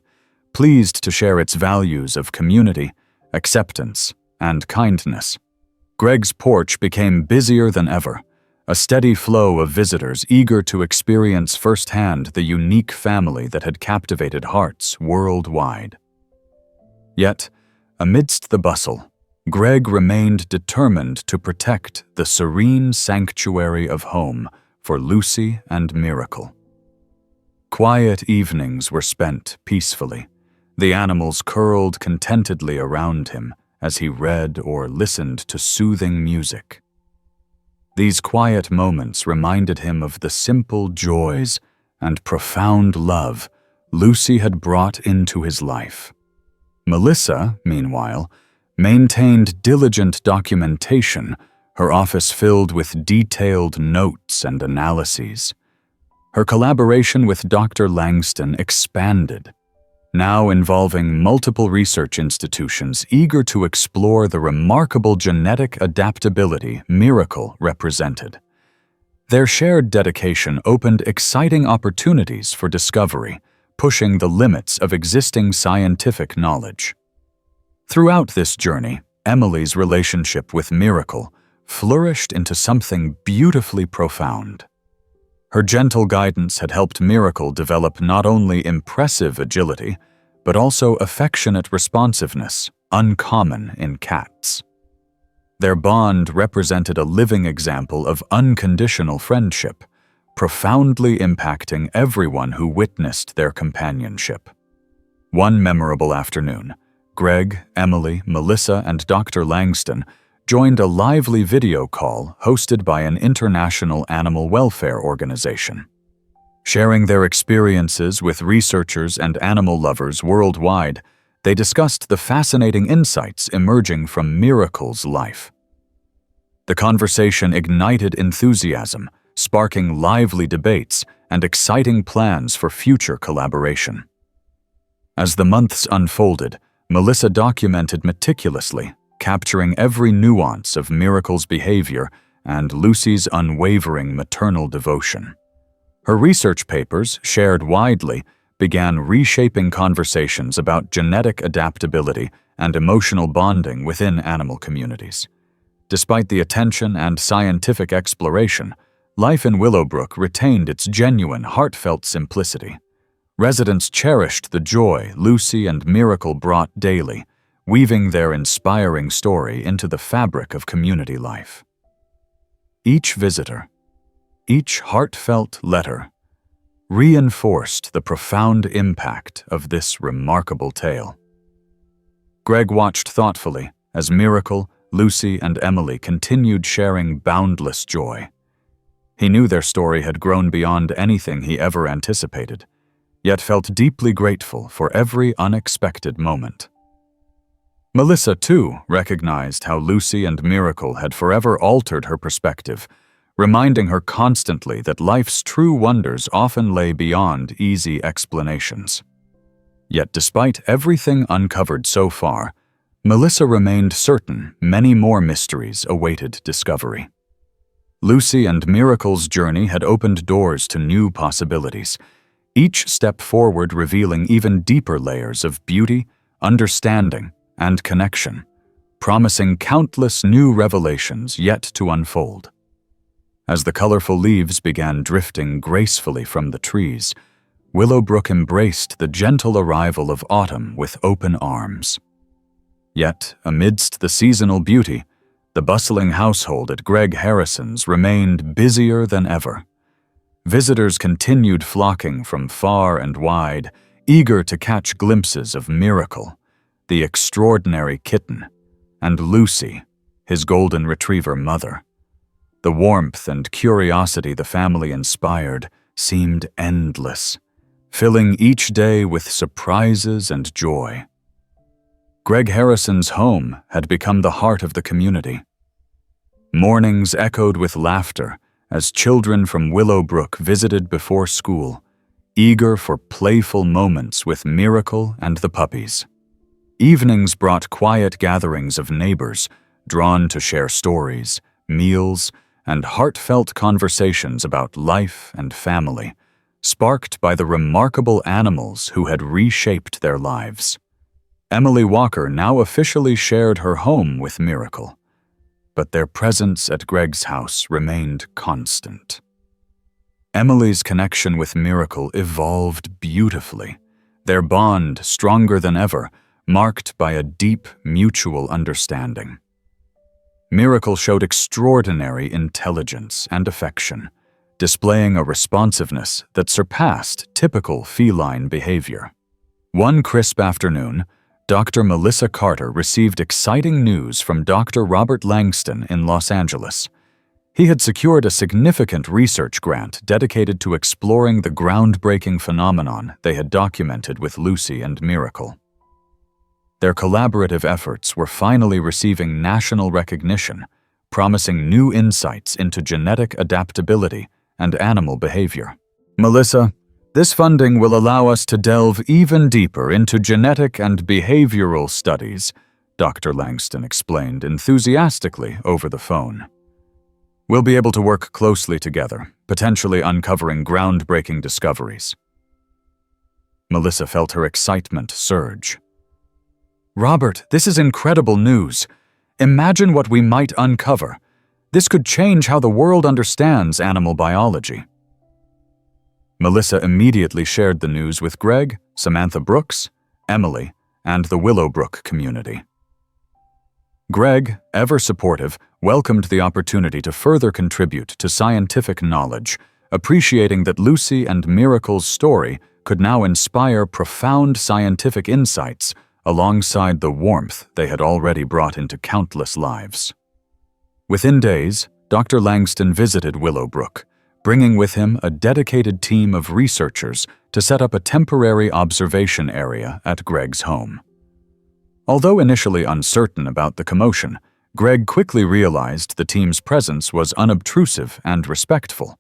pleased to share its values of community, acceptance, and kindness. Greg's porch became busier than ever, a steady flow of visitors eager to experience firsthand the unique family that had captivated hearts worldwide. Yet, amidst the bustle, Greg remained determined to protect the serene sanctuary of home for Lucy and Miracle. Quiet evenings were spent peacefully. The animals curled contentedly around him as he read or listened to soothing music. These quiet moments reminded him of the simple joys and profound love Lucy had brought into his life. Melissa, meanwhile, maintained diligent documentation, her office filled with detailed notes and analyses. Her collaboration with Dr. Langston expanded, now involving multiple research institutions eager to explore the remarkable genetic adaptability Miracle represented. Their shared dedication opened exciting opportunities for discovery, pushing the limits of existing scientific knowledge. Throughout this journey, Emily's relationship with Miracle flourished into something beautifully profound. Her gentle guidance had helped Miracle develop not only impressive agility, but also affectionate responsiveness, uncommon in cats. Their bond represented a living example of unconditional friendship, profoundly impacting everyone who witnessed their companionship. One memorable afternoon, Greg, Emily, Melissa, and Dr. Langston joined a lively video call hosted by an international animal welfare organization. Sharing their experiences with researchers and animal lovers worldwide, they discussed the fascinating insights emerging from Miracle's life. The conversation ignited enthusiasm, sparking lively debates and exciting plans for future collaboration. As the months unfolded, Melissa documented meticulously, capturing every nuance of Miracle's behavior and Lucy's unwavering maternal devotion. Her research papers, shared widely, began reshaping conversations about genetic adaptability and emotional bonding within animal communities. Despite the attention and scientific exploration, life in Willowbrook retained its genuine, heartfelt simplicity. Residents cherished the joy Lucy and Miracle brought daily, weaving their inspiring story into the fabric of community life. Each visitor, each heartfelt letter, reinforced the profound impact of this remarkable tale. Greg watched thoughtfully as Miracle, Lucy, and Emily continued sharing boundless joy. He knew their story had grown beyond anything he ever anticipated, yet felt deeply grateful for every unexpected moment. Melissa, too, recognized how Lucy and Miracle had forever altered her perspective, reminding her constantly that life's true wonders often lay beyond easy explanations. Yet despite everything uncovered so far, Melissa remained certain many more mysteries awaited discovery. Lucy and Miracle's journey had opened doors to new possibilities, each step forward revealing even deeper layers of beauty, understanding, and connection, promising countless new revelations yet to unfold. As the colorful leaves began drifting gracefully from the trees, Willowbrook embraced the gentle arrival of autumn with open arms. Yet, amidst the seasonal beauty, the bustling household at Greg Harrison's remained busier than ever. Visitors continued flocking from far and wide, eager to catch glimpses of Miracle, the extraordinary kitten, and Lucy, his golden retriever mother. The warmth and curiosity the family inspired seemed endless, filling each day with surprises and joy. Greg Harrison's home had become the heart of the community. Mornings echoed with laughter as children from Willowbrook visited before school, eager for playful moments with Miracle and the puppies. Evenings brought quiet gatherings of neighbors, drawn to share stories, meals, and heartfelt conversations about life and family, sparked by the remarkable animals who had reshaped their lives. Emily Walker now officially shared her home with Miracle, but their presence at Greg's house remained constant. Emily's connection with Miracle evolved beautifully, their bond stronger than ever, marked by a deep mutual understanding. Miracle showed extraordinary intelligence and affection, displaying a responsiveness that surpassed typical feline behavior. One crisp afternoon, Dr. Melissa Carter received exciting news from Dr. Robert Langston in Los Angeles. He had secured a significant research grant dedicated to exploring the groundbreaking phenomenon they had documented with Lucy and Miracle. Their collaborative efforts were finally receiving national recognition, promising new insights into genetic adaptability and animal behavior. Melissa, this funding will allow us to delve even deeper into genetic and behavioral studies, Dr. Langston explained enthusiastically over the phone. We'll be able to work closely together, potentially uncovering groundbreaking discoveries. Melissa felt her excitement surge. Robert, this is incredible news. Imagine what we might uncover. This could change how the world understands animal biology. Melissa immediately shared the news with Greg, Samantha Brooks, Emily, and the Willowbrook community. Greg, ever supportive, welcomed the opportunity to further contribute to scientific knowledge, appreciating that Lucy and Miracle's story could now inspire profound scientific insights alongside the warmth they had already brought into countless lives. Within days, Dr. Langston visited Willowbrook, bringing with him a dedicated team of researchers to set up a temporary observation area at Greg's home. Although initially uncertain about the commotion, Greg quickly realized the team's presence was unobtrusive and respectful,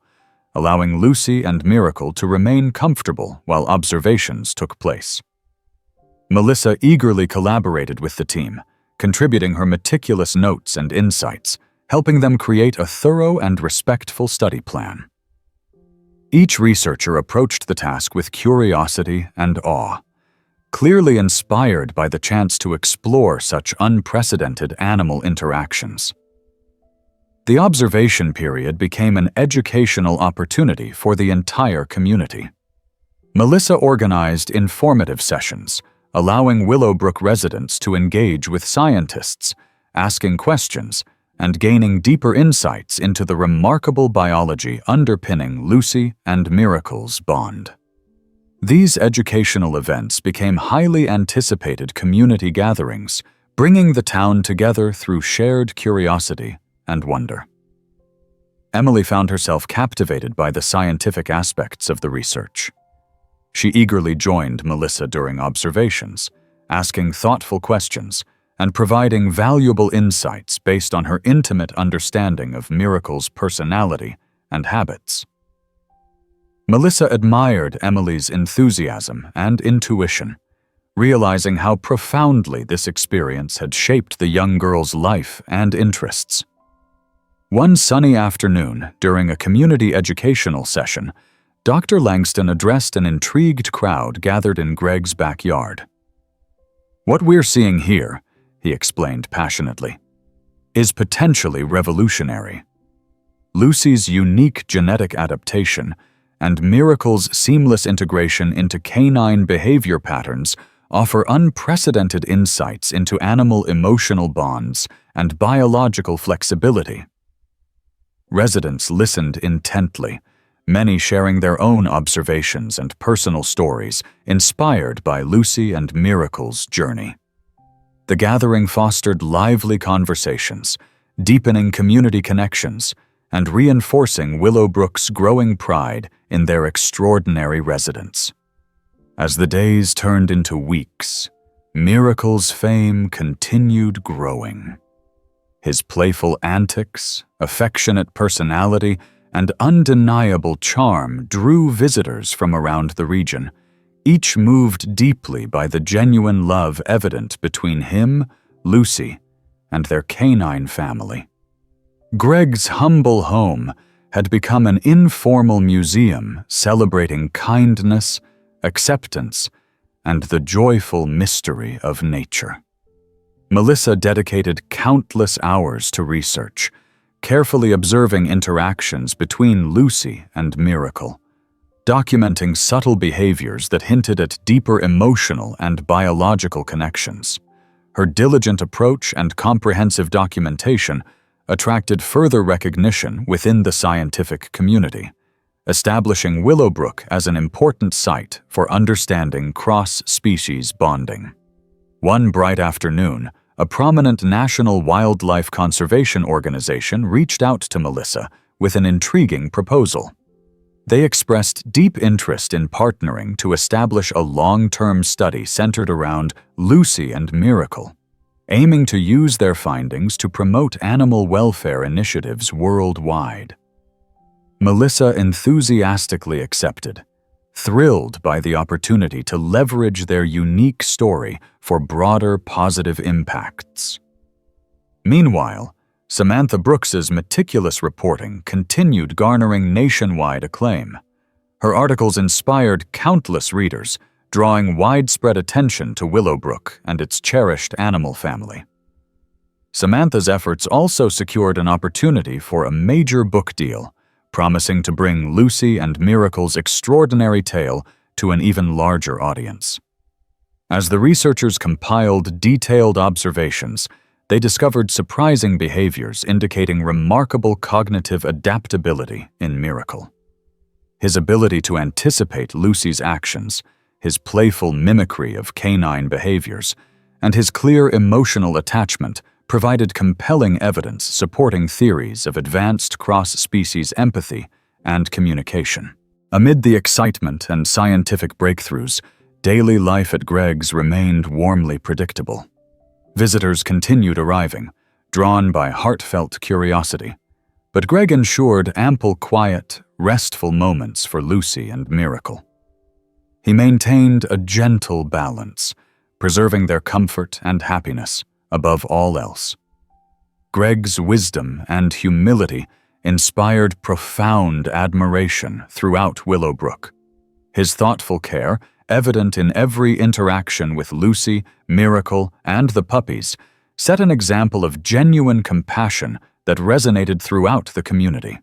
allowing Lucy and Miracle to remain comfortable while observations took place. Melissa eagerly collaborated with the team, contributing her meticulous notes and insights, helping them create a thorough and respectful study plan. Each researcher approached the task with curiosity and awe, clearly inspired by the chance to explore such unprecedented animal interactions. The observation period became an educational opportunity for the entire community. Melissa organized informative sessions, allowing Willowbrook residents to engage with scientists, asking questions, and gaining deeper insights into the remarkable biology underpinning Lucy and Miracle's bond. These educational events became highly anticipated community gatherings, bringing the town together through shared curiosity and wonder. Emily found herself captivated by the scientific aspects of the research. She eagerly joined Melissa during observations, asking thoughtful questions and providing valuable insights based on her intimate understanding of Miracle's personality and habits. Melissa admired Emily's enthusiasm and intuition, realizing how profoundly this experience had shaped the young girl's life and interests. One sunny afternoon, during a community educational session, Dr. Langston addressed an intrigued crowd gathered in Greg's backyard. "What we're seeing here," he explained passionately, "is potentially revolutionary. Lucy's unique genetic adaptation and Miracle's seamless integration into canine behavior patterns offer unprecedented insights into animal emotional bonds and biological flexibility." Residents listened intently, many sharing their own observations and personal stories inspired by Lucy and Miracle's journey. The gathering fostered lively conversations, deepening community connections, and reinforcing Willowbrook's growing pride in their extraordinary residents. As the days turned into weeks, Miracle's fame continued growing. His playful antics, affectionate personality, and undeniable charm drew visitors from around the region, each moved deeply by the genuine love evident between him, Lucy, and their canine family. Greg's humble home had become an informal museum celebrating kindness, acceptance, and the joyful mystery of nature. Melissa dedicated countless hours to research, carefully observing interactions between Lucy and Miracle, documenting subtle behaviors that hinted at deeper emotional and biological connections. Her diligent approach and comprehensive documentation attracted further recognition within the scientific community, establishing Willowbrook as an important site for understanding cross-species bonding. One bright afternoon, a prominent national wildlife conservation organization reached out to Melissa with an intriguing proposal. They expressed deep interest in partnering to establish a long-term study centered around Lucy and Miracle, aiming to use their findings to promote animal welfare initiatives worldwide. Melissa enthusiastically accepted, thrilled by the opportunity to leverage their unique story for broader positive impacts. Meanwhile, Samantha Brooks's meticulous reporting continued garnering nationwide acclaim. Her articles inspired countless readers, drawing widespread attention to Willowbrook and its cherished animal family. Samantha's efforts also secured an opportunity for a major book deal, promising to bring Lucy and Miracle's extraordinary tale to an even larger audience. As the researchers compiled detailed observations, they discovered surprising behaviors indicating remarkable cognitive adaptability in Miracle. His ability to anticipate Lucy's actions, his playful mimicry of canine behaviors, and his clear emotional attachment provided compelling evidence supporting theories of advanced cross-species empathy and communication. Amid the excitement and scientific breakthroughs, daily life at Greg's remained warmly predictable. Visitors continued arriving, drawn by heartfelt curiosity, but Greg ensured ample quiet, restful moments for Lucy and Miracle. He maintained a gentle balance, preserving their comfort and happiness above all else. Greg's wisdom and humility inspired profound admiration throughout Willowbrook. His thoughtful care, evident in every interaction with Lucy, Miracle, and the puppies, set an example of genuine compassion that resonated throughout the community.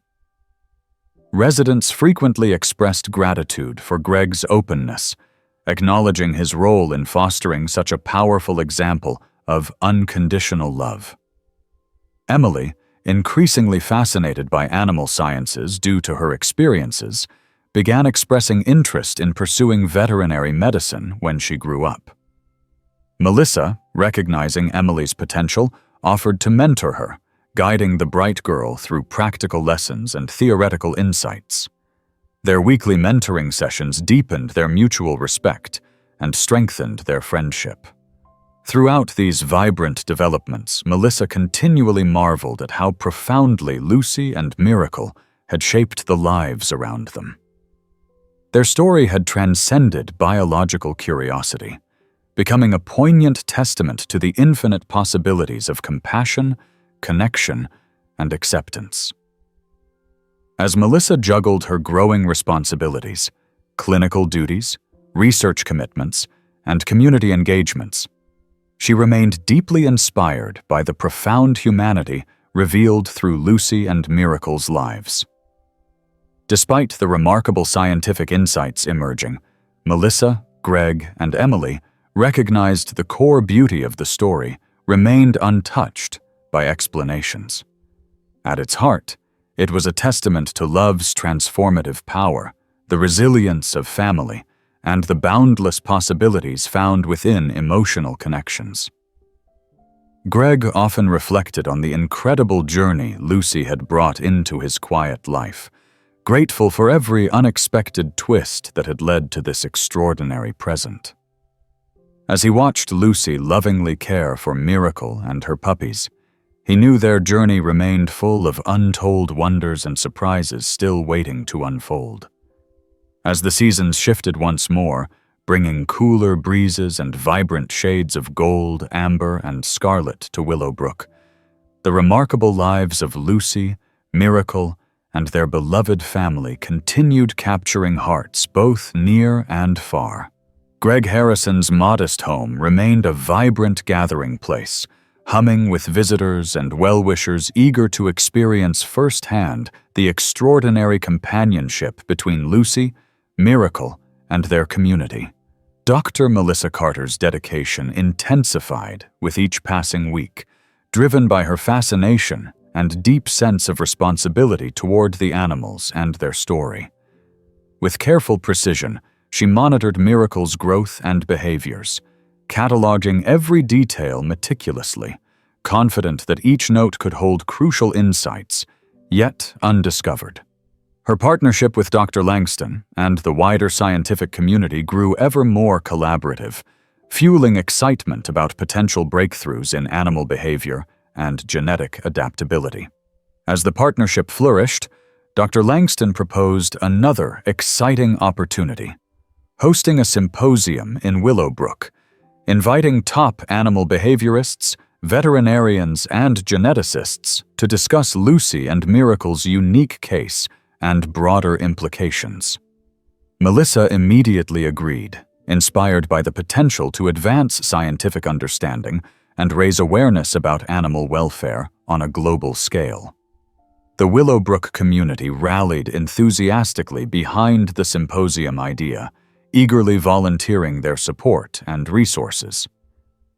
Residents frequently expressed gratitude for Greg's openness, acknowledging his role in fostering such a powerful example of unconditional love. Emily, increasingly fascinated by animal sciences due to her experiences, began expressing interest in pursuing veterinary medicine when she grew up. Melissa, recognizing Emily's potential, offered to mentor her, guiding the bright girl through practical lessons and theoretical insights. Their weekly mentoring sessions deepened their mutual respect and strengthened their friendship. Throughout these vibrant developments, Melissa continually marveled at how profoundly Lucy and Miracle had shaped the lives around them. Their story had transcended biological curiosity, becoming a poignant testament to the infinite possibilities of compassion, connection, and acceptance. As Melissa juggled her growing responsibilities, clinical duties, research commitments, and community engagements, she remained deeply inspired by the profound humanity revealed through Lucy and Miracle's lives. Despite the remarkable scientific insights emerging, Melissa, Greg, and Emily recognized the core beauty of the story remained untouched by explanations. At its heart, it was a testament to love's transformative power, the resilience of family, and the boundless possibilities found within emotional connections. Greg often reflected on the incredible journey Lucy had brought into his quiet life, grateful for every unexpected twist that had led to this extraordinary present. As he watched Lucy lovingly care for Miracle and her puppies, he knew their journey remained full of untold wonders and surprises still waiting to unfold. As the seasons shifted once more, bringing cooler breezes and vibrant shades of gold, amber, and scarlet to Willowbrook, The remarkable lives of Lucy, Miracle, and their beloved family continued capturing hearts both near and far. Greg Harrison's modest home remained a vibrant gathering place, humming with visitors and well-wishers eager to experience firsthand the extraordinary companionship between Lucy, Miracle, and their community. Dr. Melissa Carter's dedication intensified with each passing week, driven by her fascination and deep sense of responsibility toward the animals and their story. With careful precision, she monitored Miracle's growth and behaviors, cataloging every detail meticulously, confident that each note could hold crucial insights, yet undiscovered. Her partnership with Dr. Langston and the wider scientific community grew ever more collaborative, fueling excitement about potential breakthroughs in animal behavior and genetic adaptability. As the partnership flourished, Dr. Langston proposed another exciting opportunity: hosting a symposium in Willowbrook, inviting top animal behaviorists, veterinarians, and geneticists to discuss Lucy and Miracle's unique case and broader implications. Melissa immediately agreed, inspired by the potential to advance scientific understanding and raise awareness about animal welfare on a global scale. The Willowbrook community rallied enthusiastically behind the symposium idea, eagerly volunteering their support and resources.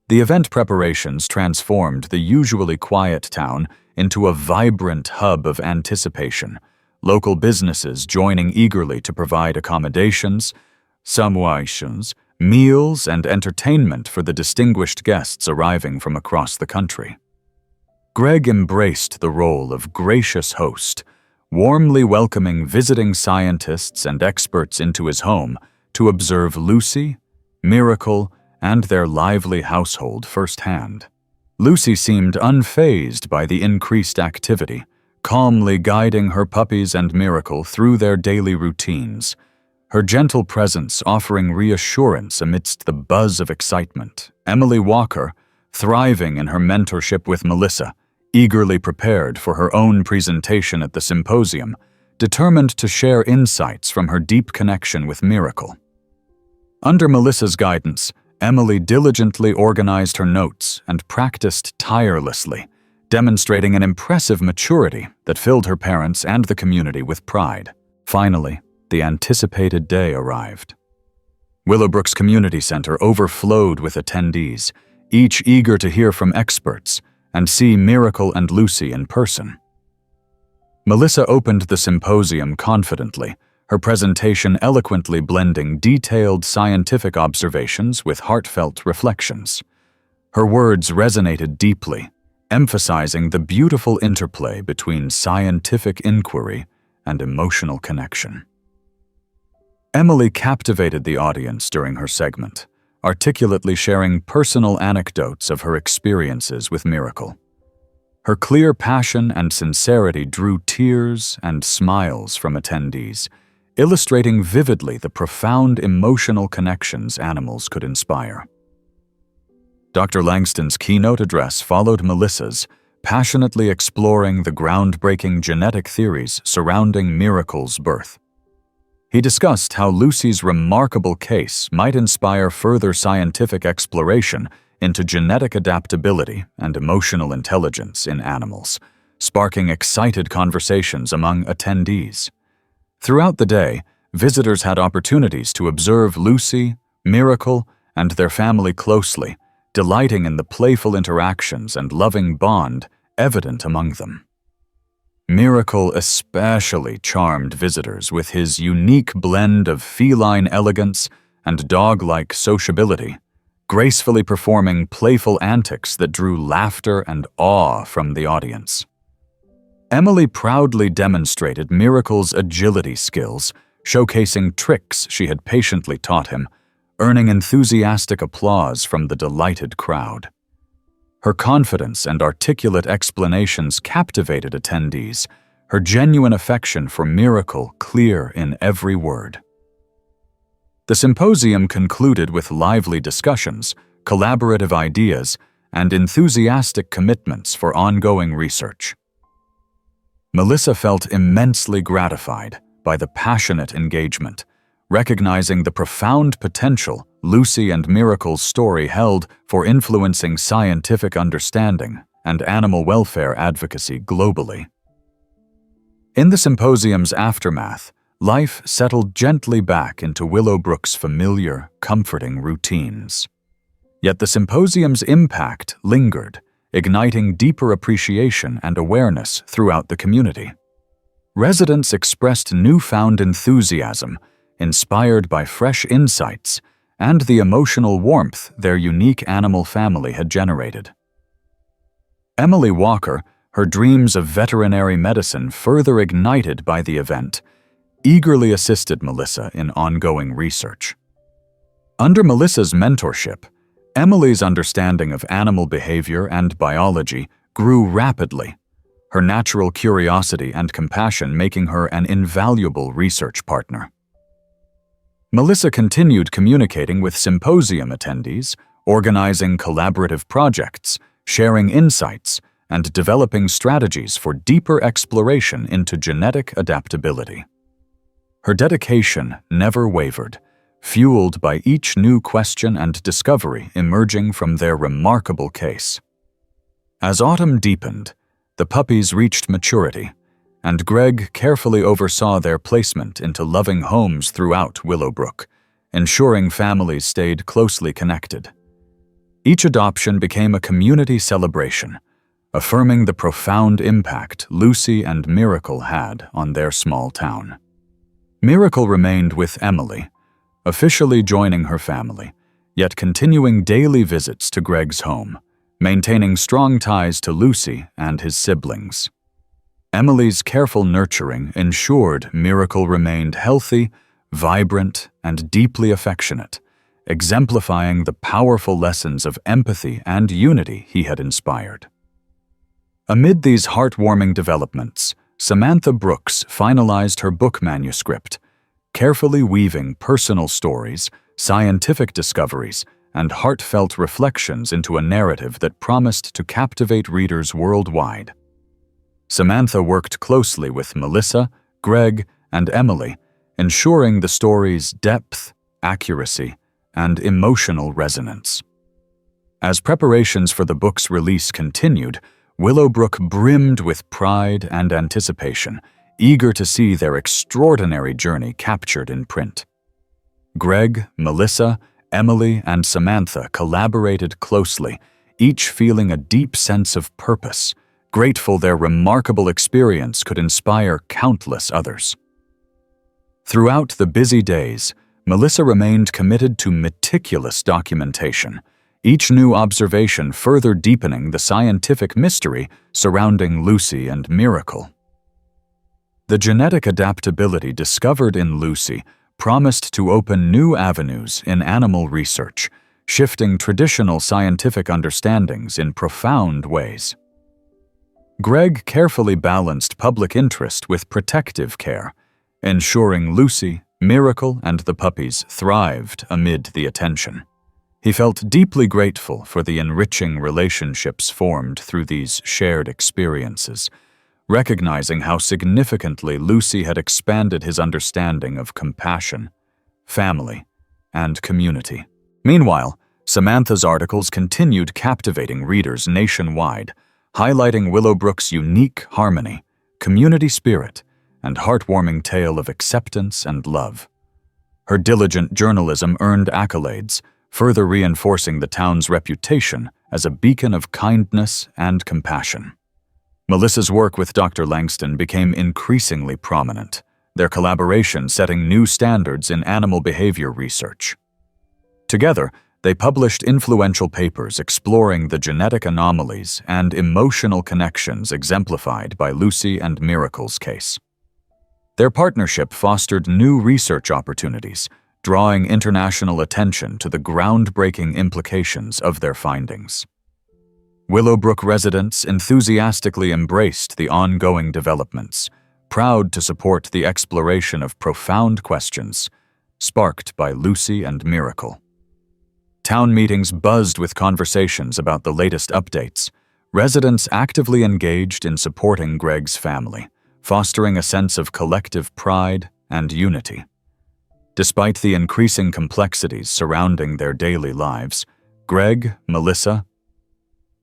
The event preparations transformed the usually quiet town into a vibrant hub of anticipation, local businesses joining eagerly to provide accommodations, meals, and entertainment for the distinguished guests arriving from across the country. Greg embraced the role of gracious host, warmly welcoming visiting scientists and experts into his home to observe Lucy, Miracle, and their lively household firsthand. Lucy seemed unfazed by the increased activity, calmly guiding her puppies and Miracle through their daily routines, her gentle presence offering reassurance amidst the buzz of excitement. Emily Walker, thriving in her mentorship with Melissa, eagerly prepared for her own presentation at the symposium, determined to share insights from her deep connection with Miracle. Under Melissa's guidance, Emily diligently organized her notes and practiced tirelessly, demonstrating an impressive maturity that filled her parents and the community with pride. Finally, the anticipated day arrived. Willowbrook's Community Center overflowed with attendees, each eager to hear from experts and see Miracle and Lucy in person. Melissa opened the symposium confidently, her presentation eloquently blending detailed scientific observations with heartfelt reflections. Her words resonated deeply, emphasizing the beautiful interplay between scientific inquiry and emotional connection. Emily captivated the audience during her segment, articulately sharing personal anecdotes of her experiences with Miracle. Her clear passion and sincerity drew tears and smiles from attendees, illustrating vividly the profound emotional connections animals could inspire. Dr. Langston's keynote address followed Melissa's, passionately exploring the groundbreaking genetic theories surrounding Miracle's birth. He discussed how Lucy's remarkable case might inspire further scientific exploration into genetic adaptability and emotional intelligence in animals, sparking excited conversations among attendees. Throughout the day, visitors had opportunities to observe Lucy, Miracle, and their family closely, delighting in the playful interactions and loving bond evident among them. Miracle especially charmed visitors with his unique blend of feline elegance and dog-like sociability, gracefully performing playful antics that drew laughter and awe from the audience. Emily proudly demonstrated Miracle's agility skills, showcasing tricks she had patiently taught him, earning enthusiastic applause from the delighted crowd. Her confidence and articulate explanations captivated attendees, her genuine affection for Miracle clear in every word. The symposium concluded with lively discussions, collaborative ideas, and enthusiastic commitments for ongoing research. Melissa felt immensely gratified by the passionate engagement, recognizing the profound potential Lucy and Miracle's story held for influencing scientific understanding and animal welfare advocacy globally. In the symposium's aftermath, life settled gently back into Willowbrook's familiar, comforting routines. Yet the symposium's impact lingered, igniting deeper appreciation and awareness throughout the community. Residents expressed newfound enthusiasm, inspired by fresh insights and the emotional warmth their unique animal family had generated. Emily Walker, her dreams of veterinary medicine further ignited by the event, eagerly assisted Melissa in ongoing research. Under Melissa's mentorship, Emily's understanding of animal behavior and biology grew rapidly, her natural curiosity and compassion making her an invaluable research partner. Melissa continued communicating with symposium attendees, organizing collaborative projects, sharing insights, and developing strategies for deeper exploration into genetic adaptability. Her dedication never wavered, fueled by each new question and discovery emerging from their remarkable case. As autumn deepened, the puppies reached maturity, and Greg carefully oversaw their placement into loving homes throughout Willowbrook, ensuring families stayed closely connected. Each adoption became a community celebration, affirming the profound impact Lucy and Miracle had on their small town. Miracle remained with Emily, officially joining her family, yet continuing daily visits to Greg's home, maintaining strong ties to Lucy and his siblings. Emily's careful nurturing ensured Miracle remained healthy, vibrant, and deeply affectionate, exemplifying the powerful lessons of empathy and unity he had inspired. Amid these heartwarming developments, Samantha Brooks finalized her book manuscript, carefully weaving personal stories, scientific discoveries, and heartfelt reflections into a narrative that promised to captivate readers worldwide. Samantha worked closely with Melissa, Greg, and Emily, ensuring the story's depth, accuracy, and emotional resonance. As preparations for the book's release continued, Willowbrook brimmed with pride and anticipation, eager to see their extraordinary journey captured in print. Greg, Melissa, Emily, and Samantha collaborated closely, each feeling a deep sense of purpose, grateful their remarkable experience could inspire countless others. Throughout the busy days, Melissa remained committed to meticulous documentation, each new observation further deepening the scientific mystery surrounding Lucy and Miracle. The genetic adaptability discovered in Lucy promised to open new avenues in animal research, shifting traditional scientific understandings in profound ways. Greg carefully balanced public interest with protective care, ensuring Lucy, Miracle, and the puppies thrived amid the attention. He felt deeply grateful for the enriching relationships formed through these shared experiences, recognizing how significantly Lucy had expanded his understanding of compassion, family, and community. Meanwhile, Samantha's articles continued captivating readers nationwide, highlighting Willowbrook's unique harmony, community spirit, and heartwarming tale of acceptance and love. Her diligent journalism earned accolades, further reinforcing the town's reputation as a beacon of kindness and compassion. Melissa's work with Dr. Langston became increasingly prominent, their collaboration setting new standards in animal behavior research. Together, they published influential papers exploring the genetic anomalies and emotional connections exemplified by Lucy and Miracle's case. Their partnership fostered new research opportunities, drawing international attention to the groundbreaking implications of their findings. Willowbrook residents enthusiastically embraced the ongoing developments, proud to support the exploration of profound questions sparked by Lucy and Miracle. Town meetings buzzed with conversations about the latest updates. Residents actively engaged in supporting Greg's family, fostering a sense of collective pride and unity. Despite the increasing complexities surrounding their daily lives, Greg, Melissa,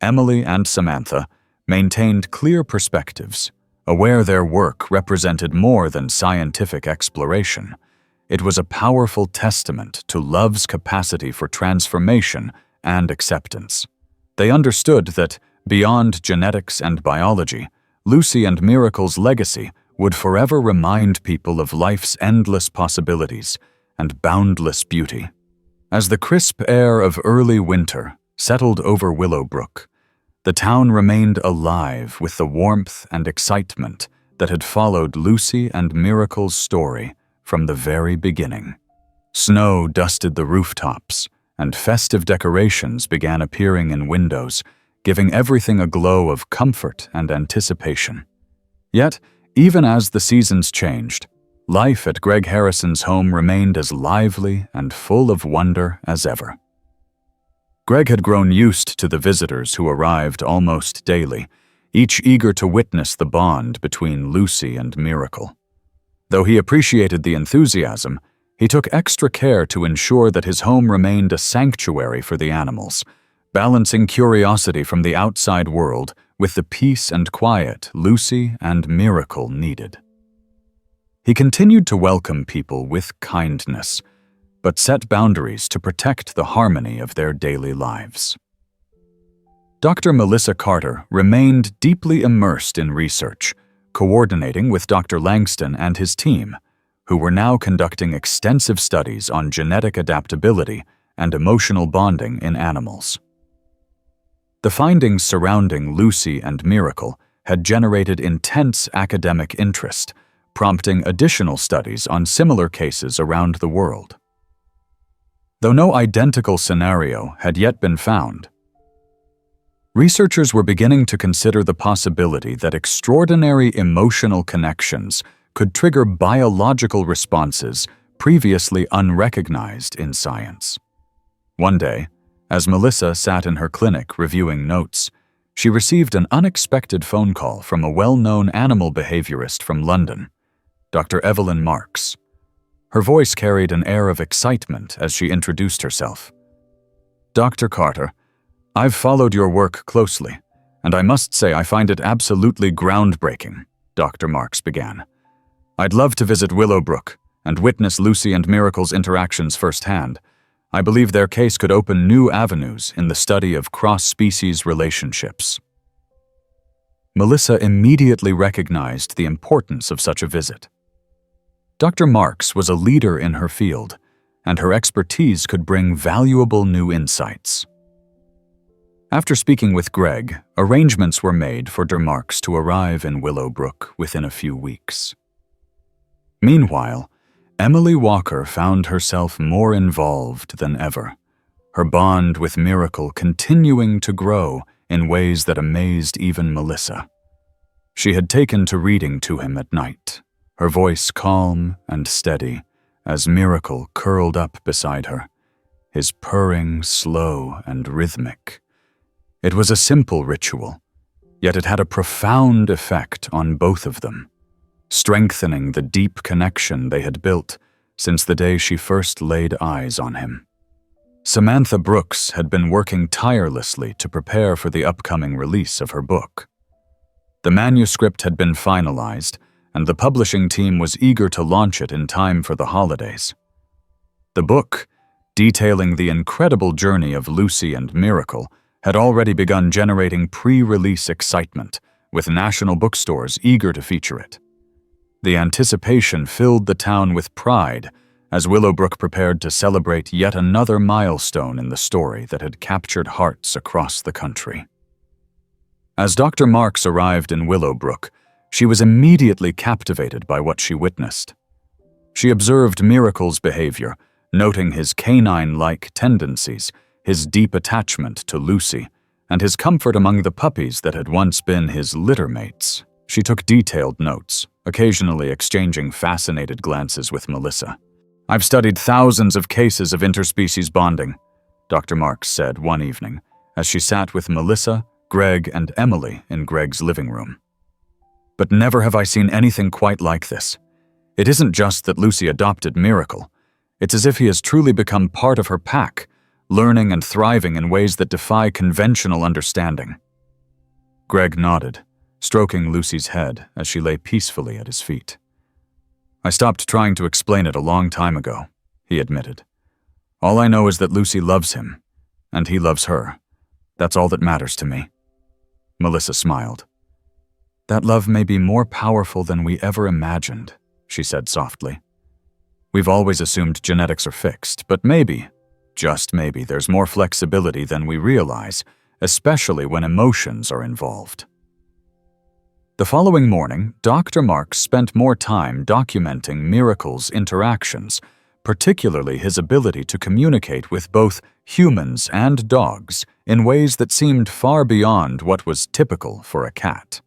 Emily, and Samantha maintained clear perspectives, aware their work represented more than scientific exploration. It was a powerful testament to love's capacity for transformation and acceptance. They understood that, beyond genetics and biology, Lucy and Miracle's legacy would forever remind people of life's endless possibilities and boundless beauty. As the crisp air of early winter settled over Willowbrook, the town remained alive with the warmth and excitement that had followed Lucy and Miracle's story from the very beginning. Snow dusted the rooftops, and festive decorations began appearing in windows, giving everything a glow of comfort and anticipation. Yet, even as the seasons changed, life at Greg Harrison's home remained as lively and full of wonder as ever. Greg had grown used to the visitors who arrived almost daily, each eager to witness the bond between Lucy and Miracle. Though he appreciated the enthusiasm, he took extra care to ensure that his home remained a sanctuary for the animals, balancing curiosity from the outside world with the peace and quiet Lucy and Miracle needed. He continued to welcome people with kindness, but set boundaries to protect the harmony of their daily lives. Dr. Melissa Carter remained deeply immersed in research, coordinating with Dr. Langston and his team, who were now conducting extensive studies on genetic adaptability and emotional bonding in animals. The findings surrounding Lucy and Miracle had generated intense academic interest, prompting additional studies on similar cases around the world. Though no identical scenario had yet been found, researchers were beginning to consider the possibility that extraordinary emotional connections could trigger biological responses previously unrecognized in science. One day, as Melissa sat in her clinic reviewing notes, she received an unexpected phone call from a well-known animal behaviorist from London, Dr. Evelyn Marks. Her voice carried an air of excitement as she introduced herself. "Dr. Carter, I've followed your work closely, and I must say I find it absolutely groundbreaking," Dr. Marks began. "I'd love to visit Willowbrook and witness Lucy and Miracle's interactions firsthand. I believe their case could open new avenues in the study of cross-species relationships." Melissa immediately recognized the importance of such a visit. Dr. Marks was a leader in her field, and her expertise could bring valuable new insights. After speaking with Greg, arrangements were made for Dr. Marks to arrive in Willowbrook within a few weeks. Meanwhile, Emily Walker found herself more involved than ever, her bond with Miracle continuing to grow in ways that amazed even Melissa. She had taken to reading to him at night, her voice calm and steady as Miracle curled up beside her, his purring slow and rhythmic. It was a simple ritual, yet it had a profound effect on both of them, strengthening the deep connection they had built since the day she first laid eyes on him. Samantha Brooks had been working tirelessly to prepare for the upcoming release of her book. The manuscript had been finalized, and the publishing team was eager to launch it in time for the holidays. The book, detailing the incredible journey of Lucy and Miracle, had already begun generating pre-release excitement, with national bookstores eager to feature it. The anticipation filled the town with pride as Willowbrook prepared to celebrate yet another milestone in the story that had captured hearts across the country. As Dr. Marks arrived in Willowbrook, she was immediately captivated by what she witnessed. She observed Miracle's behavior, noting his canine-like tendencies, his deep attachment to Lucy, and his comfort among the puppies that had once been his litter mates. She took detailed notes, occasionally exchanging fascinated glances with Melissa. "I've studied thousands of cases of interspecies bonding," Dr. Marks said one evening as she sat with Melissa, Greg, and Emily in Greg's living room. But never have I seen anything quite like this. It isn't just that Lucy adopted Miracle. It's as if he has truly become part of her pack, learning and thriving in ways that defy conventional understanding. Greg nodded, stroking Lucy's head as she lay peacefully at his feet. I stopped trying to explain it a long time ago, he admitted. All I know is that Lucy loves him, and he loves her. That's all that matters to me. Melissa smiled. That love may be more powerful than we ever imagined, she said softly. We've always assumed genetics are fixed, but maybe, just maybe, there's more flexibility than we realize, especially when emotions are involved. The following morning, Dr. Marks spent more time documenting Miracle's interactions, particularly his ability to communicate with both humans and dogs in ways that seemed far beyond what was typical for a cat.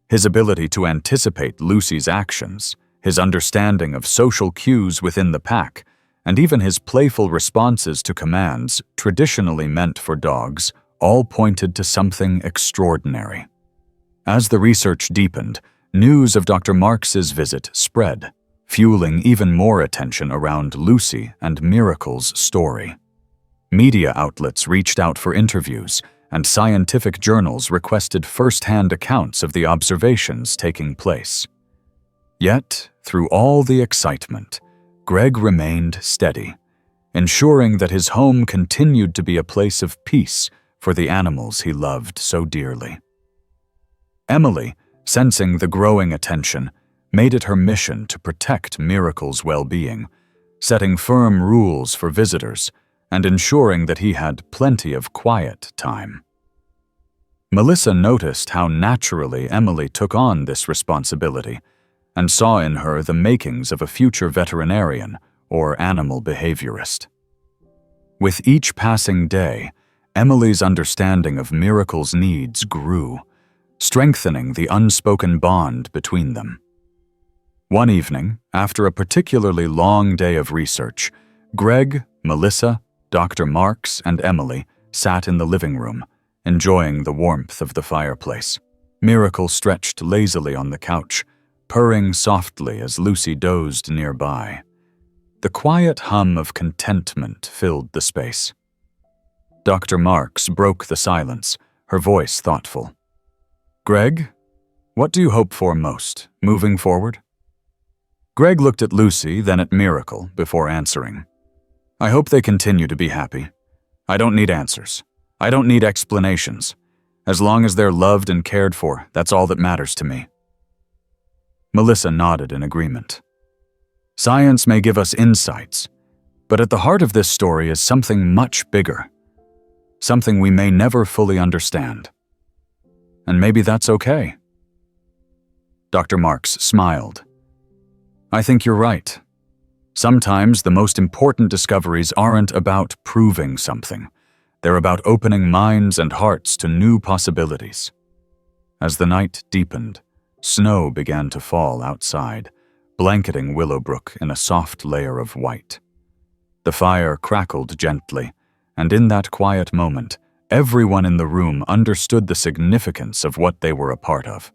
His ability to anticipate Lucy's actions, his understanding of social cues within the pack, and even his playful responses to commands traditionally meant for dogs all pointed to something extraordinary. As the research deepened, news of Dr. Marks's visit spread, fueling even more attention around Lucy and Miracle's story. Media outlets reached out for interviews, and scientific journals requested first-hand accounts of the observations taking place. Yet, through all the excitement, Greg remained steady, ensuring that his home continued to be a place of peace for the animals he loved so dearly. Emily, sensing the growing attention, made it her mission to protect Miracle's well-being, setting firm rules for visitors and ensuring that he had plenty of quiet time. Melissa noticed how naturally Emily took on this responsibility and saw in her the makings of a future veterinarian or animal behaviorist. With each passing day, Emily's understanding of Miracle's needs grew, strengthening the unspoken bond between them. One evening, after a particularly long day of research, Greg, Melissa, Dr. Marks, and Emily sat in the living room, enjoying the warmth of the fireplace. Miracle stretched lazily on the couch, purring softly as Lucy dozed nearby. The quiet hum of contentment filled the space. Dr. Marks broke the silence, her voice thoughtful. Greg, what do you hope for most, moving forward? Greg looked at Lucy, then at Miracle, before answering. I hope they continue to be happy. I don't need answers. I don't need explanations. As long as they're loved and cared for, that's all that matters to me. Melissa nodded in agreement. Science may give us insights, but at the heart of this story is something much bigger. Something we may never fully understand. And maybe that's okay. Dr. Marks smiled. I think you're right. Sometimes the most important discoveries aren't about proving something. They're about opening minds and hearts to new possibilities. As the night deepened, snow began to fall outside, blanketing Willowbrook in a soft layer of white. The fire crackled gently, and in that quiet moment, everyone in the room understood the significance of what they were a part of.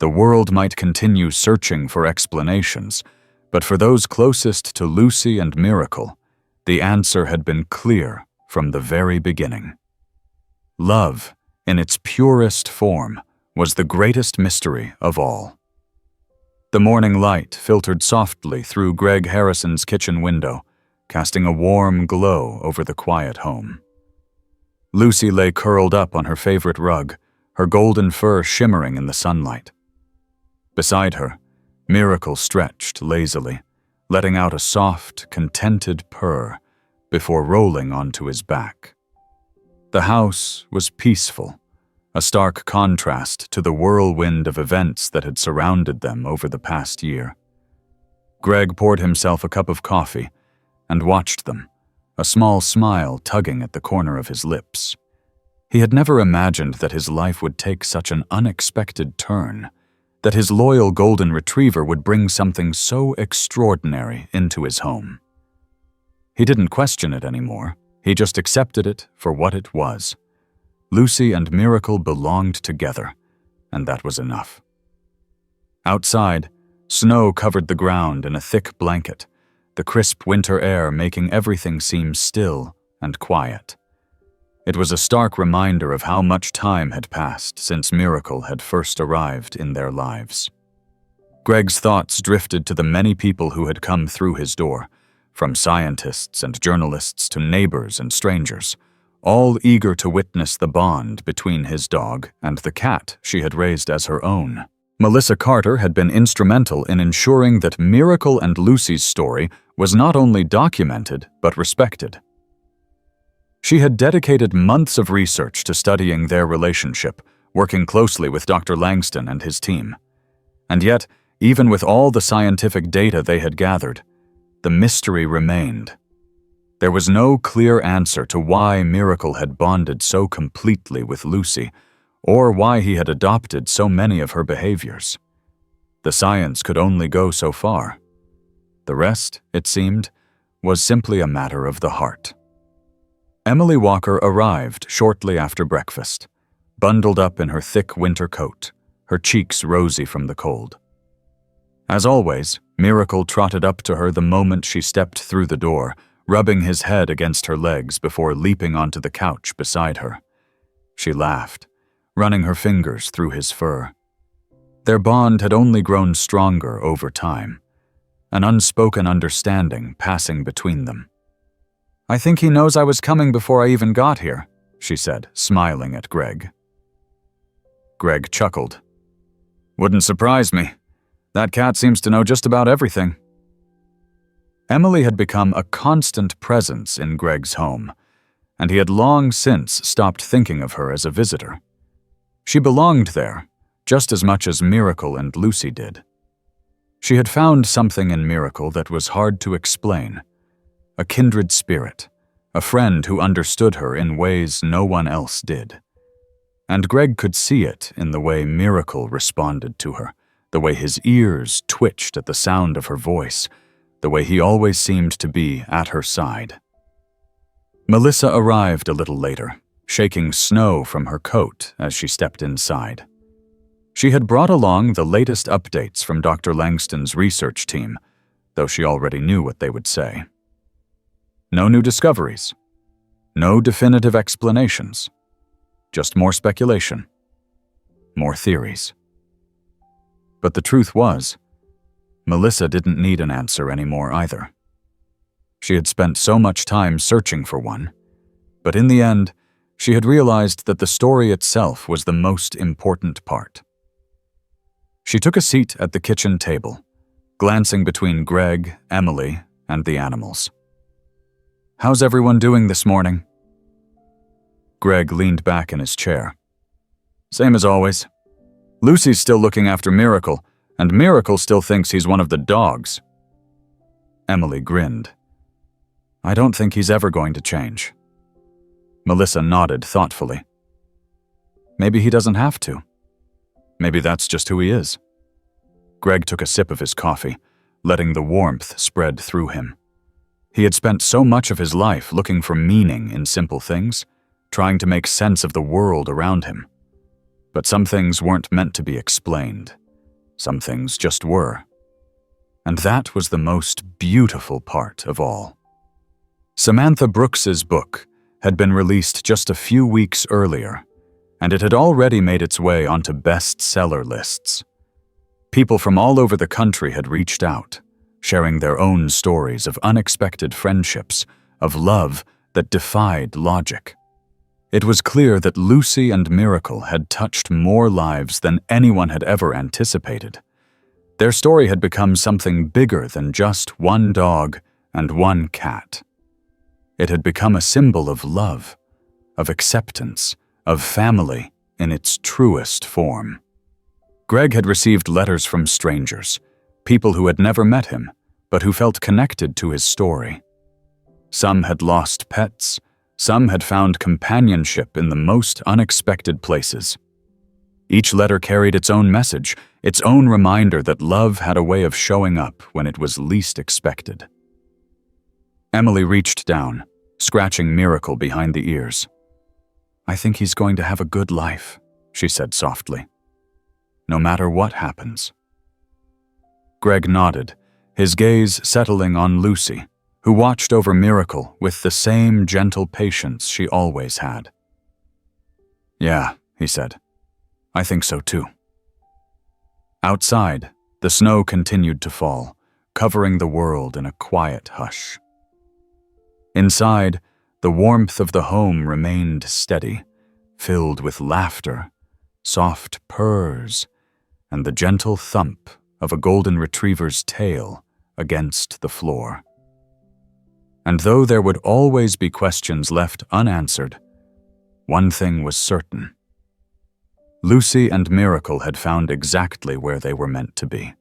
The world might continue searching for explanations, but for those closest to Lucy and Miracle, the answer had been clear from the very beginning. Love, in its purest form, was the greatest mystery of all. The morning light filtered softly through Greg Harrison's kitchen window, casting a warm glow over the quiet home. Lucy lay curled up on her favorite rug, her golden fur shimmering in the sunlight. Beside her, Miracle stretched lazily, letting out a soft, contented purr before rolling onto his back. The house was peaceful, a stark contrast to the whirlwind of events that had surrounded them over the past year. Greg poured himself a cup of coffee and watched them, a small smile tugging at the corner of his lips. He had never imagined that his life would take such an unexpected turn, that his loyal golden retriever would bring something so extraordinary into his home. He didn't question it anymore. He just accepted it for what it was. Lucy and Miracle belonged together, and that was enough. Outside, snow covered the ground in a thick blanket, the crisp winter air making everything seem still and quiet. It was a stark reminder of how much time had passed since Miracle had first arrived in their lives. Greg's thoughts drifted to the many people who had come through his door, from scientists and journalists to neighbors and strangers, all eager to witness the bond between his dog and the cat she had raised as her own. Melissa Carter had been instrumental in ensuring that Miracle and Lucy's story was not only documented but respected. She had dedicated months of research to studying their relationship, working closely with Dr. Langston and his team. And yet, even with all the scientific data they had gathered, the mystery remained. There was no clear answer to why Miracle had bonded so completely with Lucy, or why he had adopted so many of her behaviors. The science could only go so far. The rest, it seemed, was simply a matter of the heart. Emily Walker arrived shortly after breakfast, bundled up in her thick winter coat, her cheeks rosy from the cold. As always, Miracle trotted up to her the moment she stepped through the door, rubbing his head against her legs before leaping onto the couch beside her. She laughed, running her fingers through his fur. Their bond had only grown stronger over time, an unspoken understanding passing between them. "I think he knows I was coming before I even got here," she said, smiling at Greg. Greg chuckled. "Wouldn't surprise me. That cat seems to know just about everything." Emily had become a constant presence in Greg's home, and he had long since stopped thinking of her as a visitor. She belonged there, just as much as Miracle and Lucy did. She had found something in Miracle that was hard to explain, a kindred spirit, a friend who understood her in ways no one else did. And Greg could see it in the way Miracle responded to her, the way his ears twitched at the sound of her voice, the way he always seemed to be at her side. Melissa arrived a little later, shaking snow from her coat as she stepped inside. She had brought along the latest updates from Dr. Langston's research team, though she already knew what they would say. No new discoveries. No definitive explanations. Just more speculation. More theories. But the truth was, Melissa didn't need an answer anymore either. She had spent so much time searching for one, but in the end, she had realized that the story itself was the most important part. She took a seat at the kitchen table, glancing between Greg, Emily, and the animals. "How's everyone doing this morning?" Greg leaned back in his chair. "Same as always. Lucy's still looking after Miracle, and Miracle still thinks he's one of the dogs." Emily grinned. "I don't think he's ever going to change." Melissa nodded thoughtfully. "Maybe he doesn't have to. Maybe that's just who he is." Greg took a sip of his coffee, letting the warmth spread through him. He had spent so much of his life looking for meaning in simple things, trying to make sense of the world around him. But some things weren't meant to be explained. Some things just were. And that was the most beautiful part of all. Samantha Brooks's book had been released just a few weeks earlier, and it had already made its way onto bestseller lists. People from all over the country had reached out, sharing their own stories of unexpected friendships, of love that defied logic. It was clear that Lucy and Miracle had touched more lives than anyone had ever anticipated. Their story had become something bigger than just one dog and one cat. It had become a symbol of love, of acceptance, of family in its truest form. Greg had received letters from strangers, people who had never met him, but who felt connected to his story. Some had lost pets, some had found companionship in the most unexpected places. Each letter carried its own message, its own reminder that love had a way of showing up when it was least expected. Emily reached down, scratching Miracle behind the ears. "I think he's going to have a good life," she said softly. "No matter what happens." Greg nodded, his gaze settling on Lucy, who watched over Miracle with the same gentle patience she always had. "Yeah," he said. "I think so too." Outside, the snow continued to fall, covering the world in a quiet hush. Inside, the warmth of the home remained steady, filled with laughter, soft purrs, and the gentle thump of a golden retriever's tail against the floor. And though there would always be questions left unanswered, one thing was certain. Lucy and Miracle had found exactly where they were meant to be.